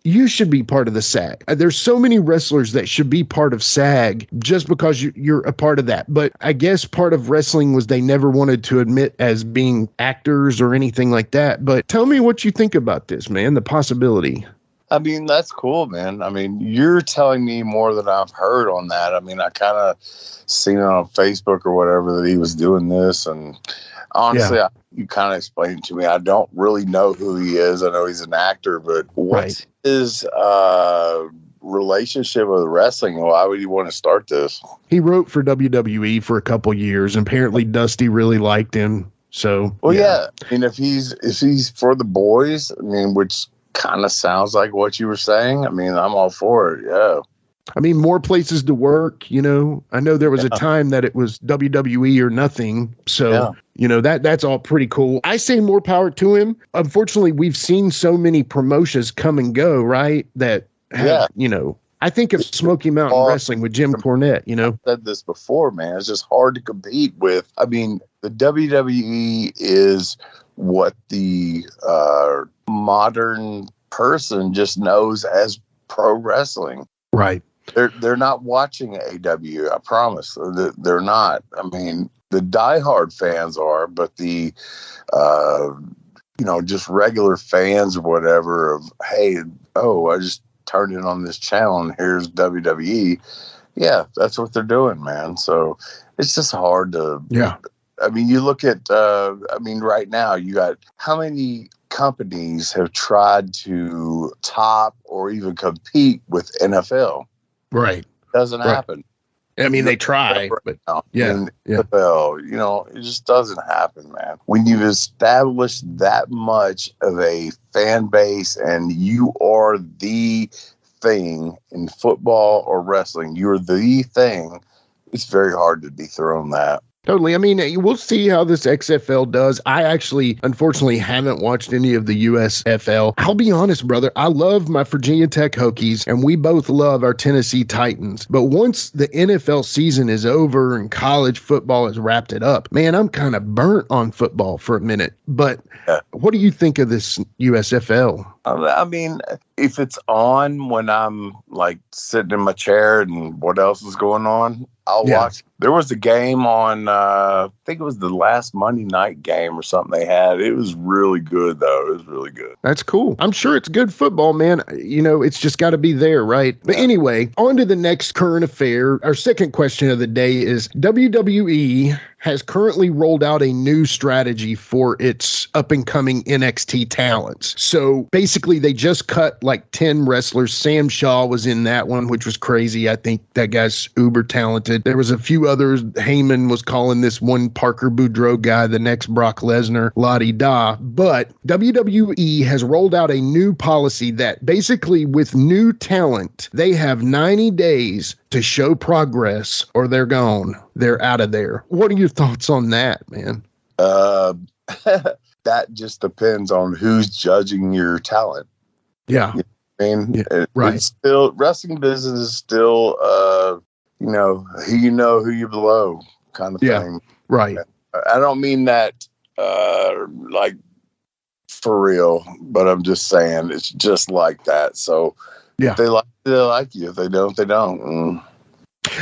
you should be part of the SAG. There's so many wrestlers that should be part of SAG just because you're a part of that. But I guess part of wrestling was they never wanted to admit as being actors or anything like that. But tell me what you think about this, man, the possibility. I mean, that's cool, man. I mean, you're telling me more than I've heard on that. I mean, I kind of seen it on Facebook or whatever that he was doing this. And honestly, you kind of explained it to me. I don't really know who he is. I know he's an actor, but what's his relationship with wrestling? Why would he want to start this? He wrote for WWE for a couple years, and apparently Dusty really liked him. So, yeah. I mean, if he's for the boys, I mean, which kind of sounds like what you were saying. I mean, I'm all for it. Yeah. I mean, more places to work, you know. I know there was a time that it was WWE or nothing. So, you know, that's all pretty cool. I say more power to him. Unfortunately, we've seen so many promotions come and go, right? That have, you know, I think of Smoky Mountain Wrestling with Jim Cornette, you know. I've said this before, man. It's just hard to compete with. I mean, the WWE is what the modern person just knows as pro wrestling. Right. They're not watching AW. I promise. They're not. I mean, the diehard fans are, but the you know, just regular fans or whatever of, hey, I just turned it on this channel and here's WWE. Yeah, that's what they're doing, man. So it's just hard to. Yeah. I mean, you look at. I mean, right now you got how many companies have tried to top or even compete with NFL. Right. Doesn't happen. I mean, they try, but NFL, you know, it just doesn't happen, man. When you've established that much of a fan base and you are the thing in football or wrestling, you're the thing, it's very hard to dethrone that. Totally. I mean, we'll see how this XFL does. I actually, unfortunately, haven't watched any of the USFL. I'll be honest, brother. I love my Virginia Tech Hokies, and we both love our Tennessee Titans. But once the NFL season is over and college football has wrapped it up, man, I'm kind of burnt on football for a minute. But what do you think of this USFL? I mean, if it's on when I'm like sitting in my chair and what else is going on, I'll watch. There was a game on, I think it was the last Monday night game or something they had. It was really good, though. It was really good. That's cool. I'm sure it's good football, man. You know, it's just got to be there, right? But anyway, on to the next current affair. Our second question of the day is WWE has currently rolled out a new strategy for its up-and-coming NXT talents. So basically, they just cut like 10 wrestlers. Sam Shaw was in that one, which was crazy. I think that guy's uber talented. There was a few others. Heyman was calling this one Parker Boudreaux guy the next Brock Lesnar, la-di-da. But WWE has rolled out a new policy that basically with new talent, they have 90 days to show progress or they're gone. They're out of there. What are your thoughts on that, man? That just depends on who's judging your talent. Yeah. You know, I mean, right. It's still, wrestling business is still, you know who you're below kind of thing. Right. I don't mean that like for real, but I'm just saying it's just like that. So if they like you. If they don't, they don't.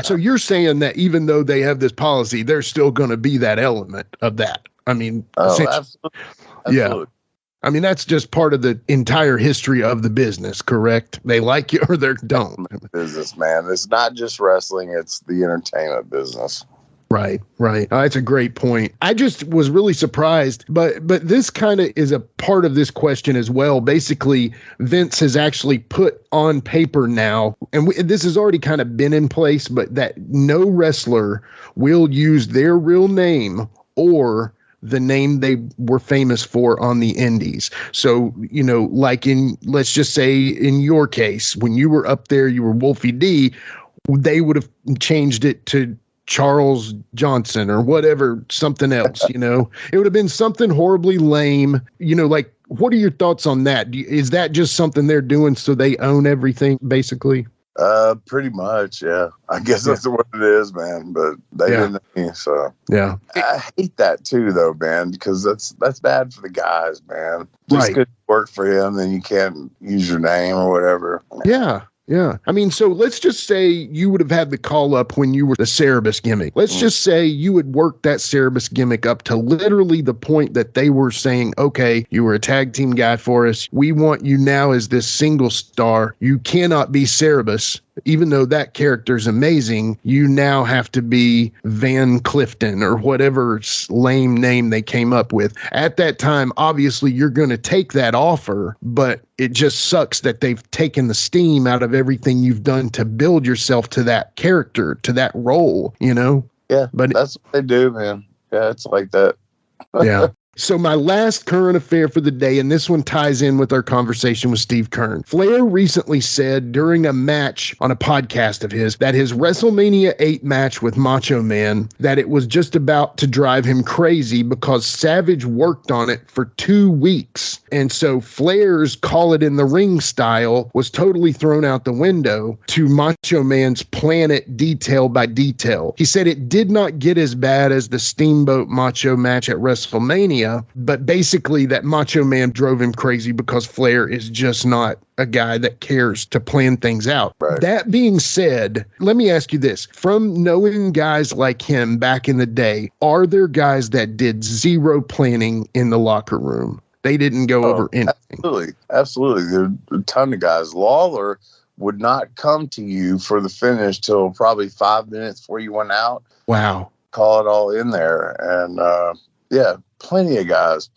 So you're saying that even though they have this policy, there's still going to be that element of that. I mean, absolutely. Yeah. I mean, that's just part of the entire history of the business, correct? They like you or they don't. Business, man. It's not just wrestling. It's the entertainment business. Right. That's a great point. I just was really surprised, but this kind of is a part of this question as well. Basically, Vince has actually put on paper now, and this has already kind of been in place, but that no wrestler will use their real name or the name they were famous for on the indies. So, you know, like let's just say in your case, when you were up there, you were Wolfie D, they would have changed it to Charles Johnson or whatever, something else, you know. It would have been something horribly lame, you know. Like, what are your thoughts on that? Is that just something they're doing so they own everything, basically? Pretty much, yeah. I guess that's what it is, man. But they didn't, so yeah. I hate that too, though, man, because that's bad for the guys, man. Just Right. good work for him, then you can't use your name or whatever. Yeah. Yeah. I mean, so let's just say you would have had the call up when you were the Cerebus gimmick. Let's just say you would work that Cerebus gimmick up to literally the point that they were saying, okay, you were a tag team guy for us. We want you now as this single star. You cannot be Cerebus. Even though that character is amazing, you now have to be Van Clifton or whatever lame name they came up with. At that time, obviously, you're going to take that offer, but it just sucks that they've taken the steam out of everything you've done to build yourself to that character, to that role, you know? Yeah, but that's what they do, man. Yeah, it's like that. Yeah. So my last current affair for the day, and this one ties in with our conversation with Steve Keirn. Flair recently said during a match on a podcast of his that his WrestleMania 8 match with Macho Man, that it was just about to drive him crazy because Savage worked on it for 2 weeks. And so Flair's call it in the ring style was totally thrown out the window to Macho Man's plan it detail by detail. He said it did not get as bad as the Steamboat Macho match at WrestleMania, but basically that Macho Man drove him crazy because Flair is just not a guy that cares to plan things out. Right. That being said, let me ask you this. From knowing guys like him back in the day, are there guys that did zero planning in the locker room? They didn't go over anything. Absolutely. There are a ton of guys. Lawler would not come to you for the finish till probably 5 minutes before you went out. Wow. Call it all in there. And, yeah, plenty of guys.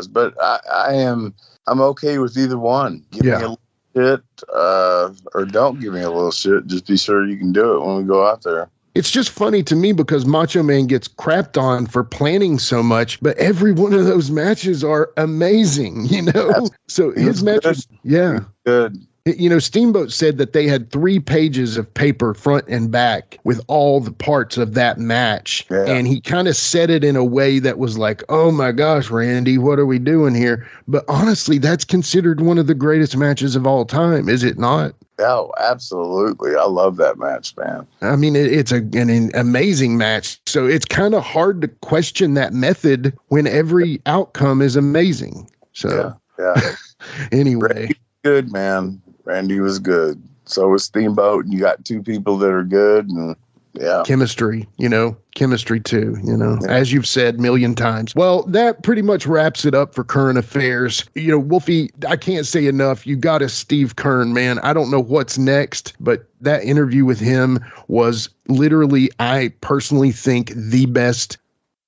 But I'm okay with either one. Give me a little shit, or don't give me a little shit. Just be sure you can do it when we go out there. It's just funny to me because Macho Man gets crapped on for planning so much, but every one of those matches are amazing, you know? So his matches, good. You know, Steamboat said that they had 3 pages of paper front and back with all the parts of that match. Yeah. And he kind of said it in a way that was like, oh my gosh, Randy, what are we doing here? But honestly, that's considered one of the greatest matches of all time, is it not? Oh, absolutely. I love that match, man. I mean, it's an amazing match. So it's kind of hard to question that method when every outcome is amazing. So, yeah. Anyway. Randy, good, man. Randy was good. So was Steamboat, and you got 2 people that are good, and chemistry too, as you've said a million times. Well, that pretty much wraps it up for current affairs. You know, Wolfie, I can't say enough. You got a Steve Keirn, man. I don't know what's next, but that interview with him was literally, I personally think, the best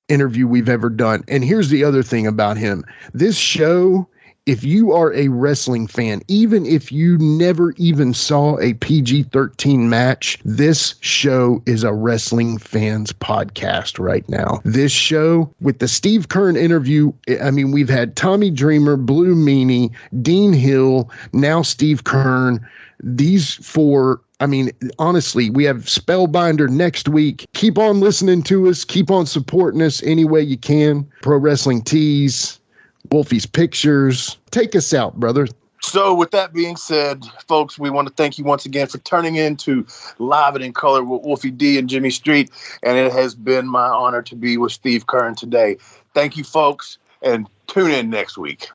interview we've ever done. And here's the other thing about him. This show, if you are a wrestling fan, even if you never even saw a PG-13 match, this show is a wrestling fans podcast right now. This show with the Steve Keirn interview, I mean, we've had Tommy Dreamer, Blue Meanie, Dean Hill, now Steve Keirn. These 4, I mean, honestly, we have Spellbinder next week. Keep on listening to us. Keep on supporting us any way you can. Pro Wrestling Tees, Wolfie's Pictures. Take us out, brother. So with that being said, folks, we want to thank you once again for turning in to Live and in Color with Wolfie D and Jimmy Street. And it has been my honor to be with Steve Keirn today. Thank you, folks, and tune in next week.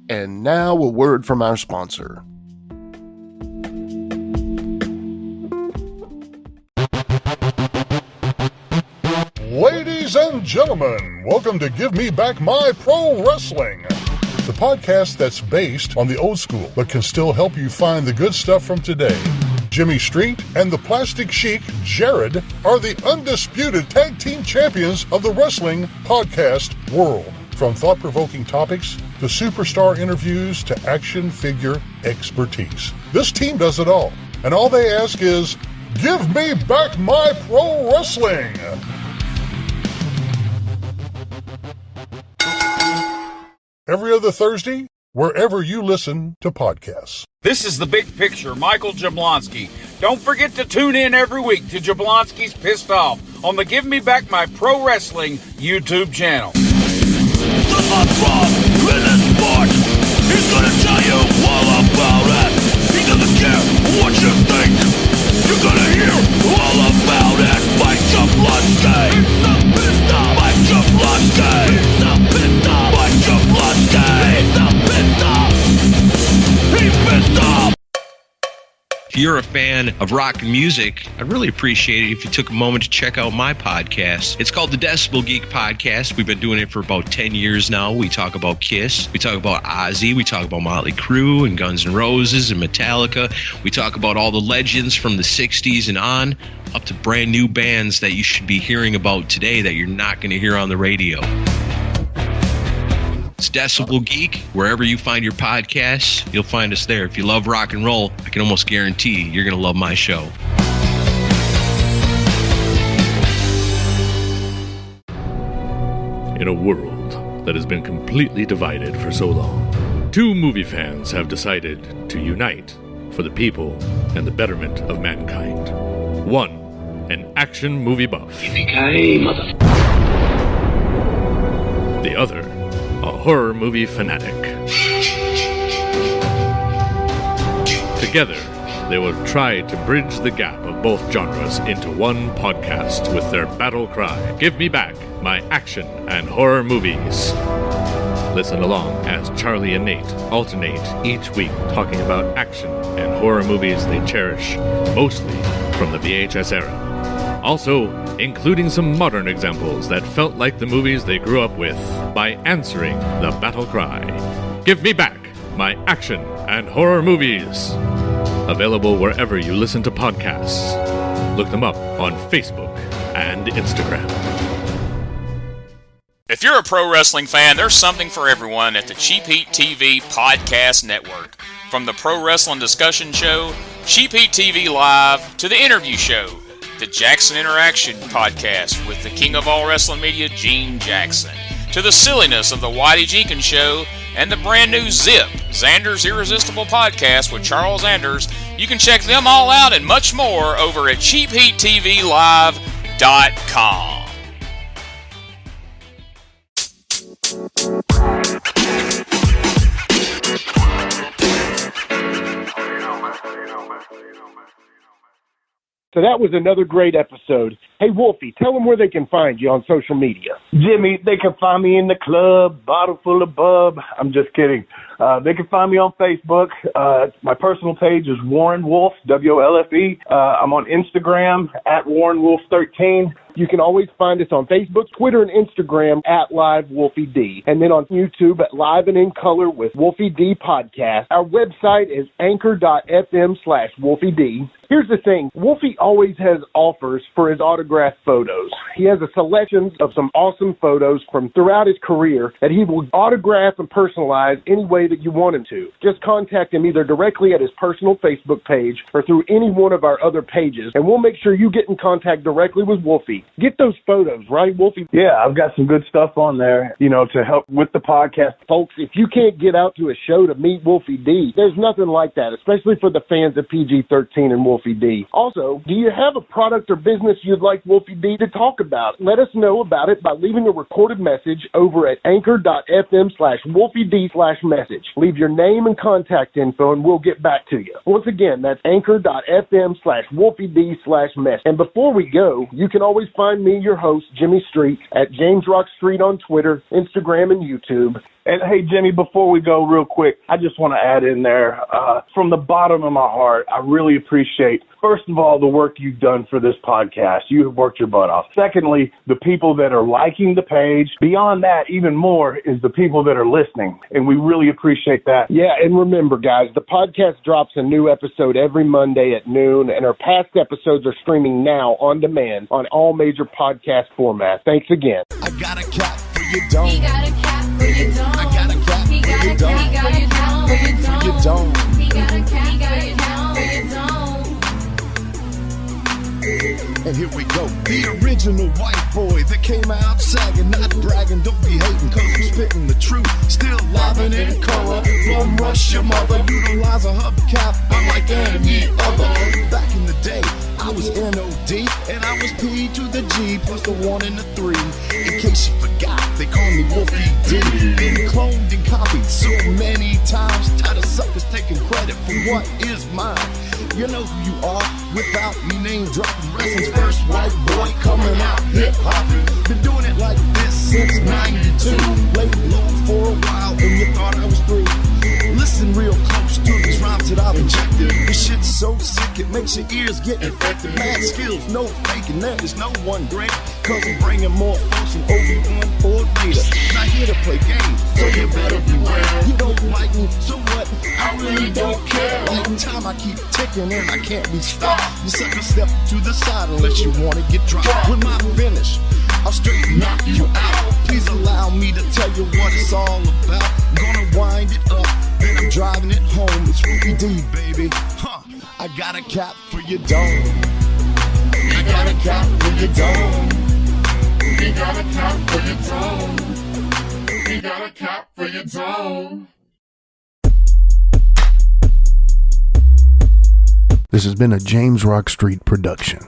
And now a word from our sponsor. Ladies and gentlemen, welcome to Give Me Back My Pro Wrestling, the podcast that's based on the old school but can still help you find the good stuff from today. Jimmy Street and the Plastic Chic, Jared, are the undisputed tag team champions of the wrestling podcast world. From thought-provoking topics to superstar interviews to action figure expertise. This team does it all, and all they ask is, give me back my pro wrestling! Every other Thursday, wherever you listen to podcasts. This is The Big Picture, Michael Jablonski. Don't forget to tune in every week to Jablonski's Pissed Off on the Give Me Back My Pro Wrestling YouTube channel. The sport He's gonna tell you all about it. He doesn't care what you think. You're gonna hear all about it. Mike Jablonski. He's so pissed off. Mike Jablonski. He's so pissed off. Mike Jablonski. He's so pissed off. He's pissed off. If you're a fan of rock and music, I'd really appreciate it if you took a moment to check out my podcast. It's called the Decibel Geek Podcast. We've been doing it for about 10 years now. We talk about Kiss. We talk about Ozzy. We talk about Motley Crue and Guns N' Roses and Metallica. We talk about all the legends from the 60s and on, up to brand new bands that you should be hearing about today that you're not going to hear on the radio. It's Decibel Geek. Wherever you find your podcasts, you'll find us there. If you love rock and roll, I can almost guarantee you're going to love my show. In a world that has been completely divided for so long, two movie fans have decided to unite for the people and the betterment of mankind. One, an action movie buff. The other, a horror movie fanatic. Together, they will try to bridge the gap of both genres into one podcast with their battle cry, "Give me back my action and horror movies." Listen along as Charlie and Nate alternate each week talking about action and horror movies they cherish, mostly from the VHS era. Also, including some modern examples that felt like the movies they grew up with by answering the battle cry, "Give me back my action and horror movies." Available wherever you listen to podcasts. Look them up on Facebook and Instagram. If you're a pro wrestling fan, there's something for everyone at the Cheap Heat TV Podcast Network. From the Pro Wrestling Discussion Show, Cheap Heat TV Live, to the interview show, the Jackson Interaction Podcast with the king of all wrestling media, Gene Jackson, to the silliness of the Whitey Jenkins Show, and the brand new Zip, Xander's Irresistible Podcast with Charles Anders. You can check them all out and much more over at cheapheattvlive.com. So that was another great episode. Hey, Wolfie, tell them where they can find you on social media. Jimmy, they can find me in the club, bottle full of bub. I'm just kidding. They can find me on Facebook. My personal page is Warren Wolf, WOLFE. I'm on Instagram at WarrenWolf13. You can always find us on Facebook, Twitter, and Instagram at Live Wolfie D. And then on YouTube at Live and in Color with Wolfie D Podcast. Our website is anchor.fm/WolfieD. Here's the thing. Wolfie always has offers for his autographed photos. He has a selection of some awesome photos from throughout his career that he will autograph and personalize any way that you want him to. Just contact him either directly at his personal Facebook page or through any one of our other pages, and we'll make sure you get in contact directly with Wolfie. Get those photos, right, Wolfie? Yeah, I've got some good stuff on there, to help with the podcast. Folks, if you can't get out to a show to meet Wolfie D, there's nothing like that, especially for the fans of PG-13 and Wolfie D. Also, do you have a product or business you'd like Wolfie D to talk about? Let us know about it by leaving a recorded message over at anchor.fm/WolfieD/message. Leave your name and contact info and we'll get back to you. Once again, that's anchor.fm/WolfieD/message. And before we go, you can always find me, your host, Jimmy Street, at jamesrockstreet on Twitter, Instagram, and YouTube. And hey, Jimmy, before we go real quick, I just want to add in there, from the bottom of my heart, I really appreciate, first of all, the work you've done for this podcast. You have worked your butt off. Secondly, the people that are liking the page. Beyond that, even more, is the people that are listening. And we really appreciate that. Yeah, and remember, guys, the podcast drops a new episode every Monday at noon, and our past episodes are streaming now on demand on all major podcast formats. Thanks again. I got a cap for you, don't. He got a cap for you, don't. I got a cap for you, don't. He got a cap for you, don't. He got a cap for you, don't. And here we go. The original white boy that came out sagging, not bragging, don't be hating, cause I'm spitting the truth. Still livin' in color, bum rush your mother, utilize a hubcap, unlike any other. Back in the day, I was N-O-D, and I was P to the G, plus the 1 and the 3. In case you forgot, they call me Wolfie D. Been cloned and copied so many times, tired of suckers taking credit for what is mine. You know who you are, without me name dropping. Wrestling's first white boy coming out hip-hop. Been doing it like this since 92. Laid low for a while and you thought I was through. Listen real close to these rhymes that I've injected. This shit's so sick it makes your ears get infected. Mad skills, no faking, there is no one great, cause I'm bringing more folks than Obi-Wan or Vader. Not here to play games, so you better beware. You don't like me, so what? I really don't care. Like time I keep ticking and I can't be stopped. You sucker step to the side unless you wanna get dropped. With my finish, I'll straight knock you out. Please allow me to tell you what it's all about. I'm gonna wind it up, then I'm driving it home. It's Wolfie D, baby. I got a cap for your dome. I got a cap for your dome. We got a cap for your dome. We got a cap for your dome. This has been a James Rock Street production.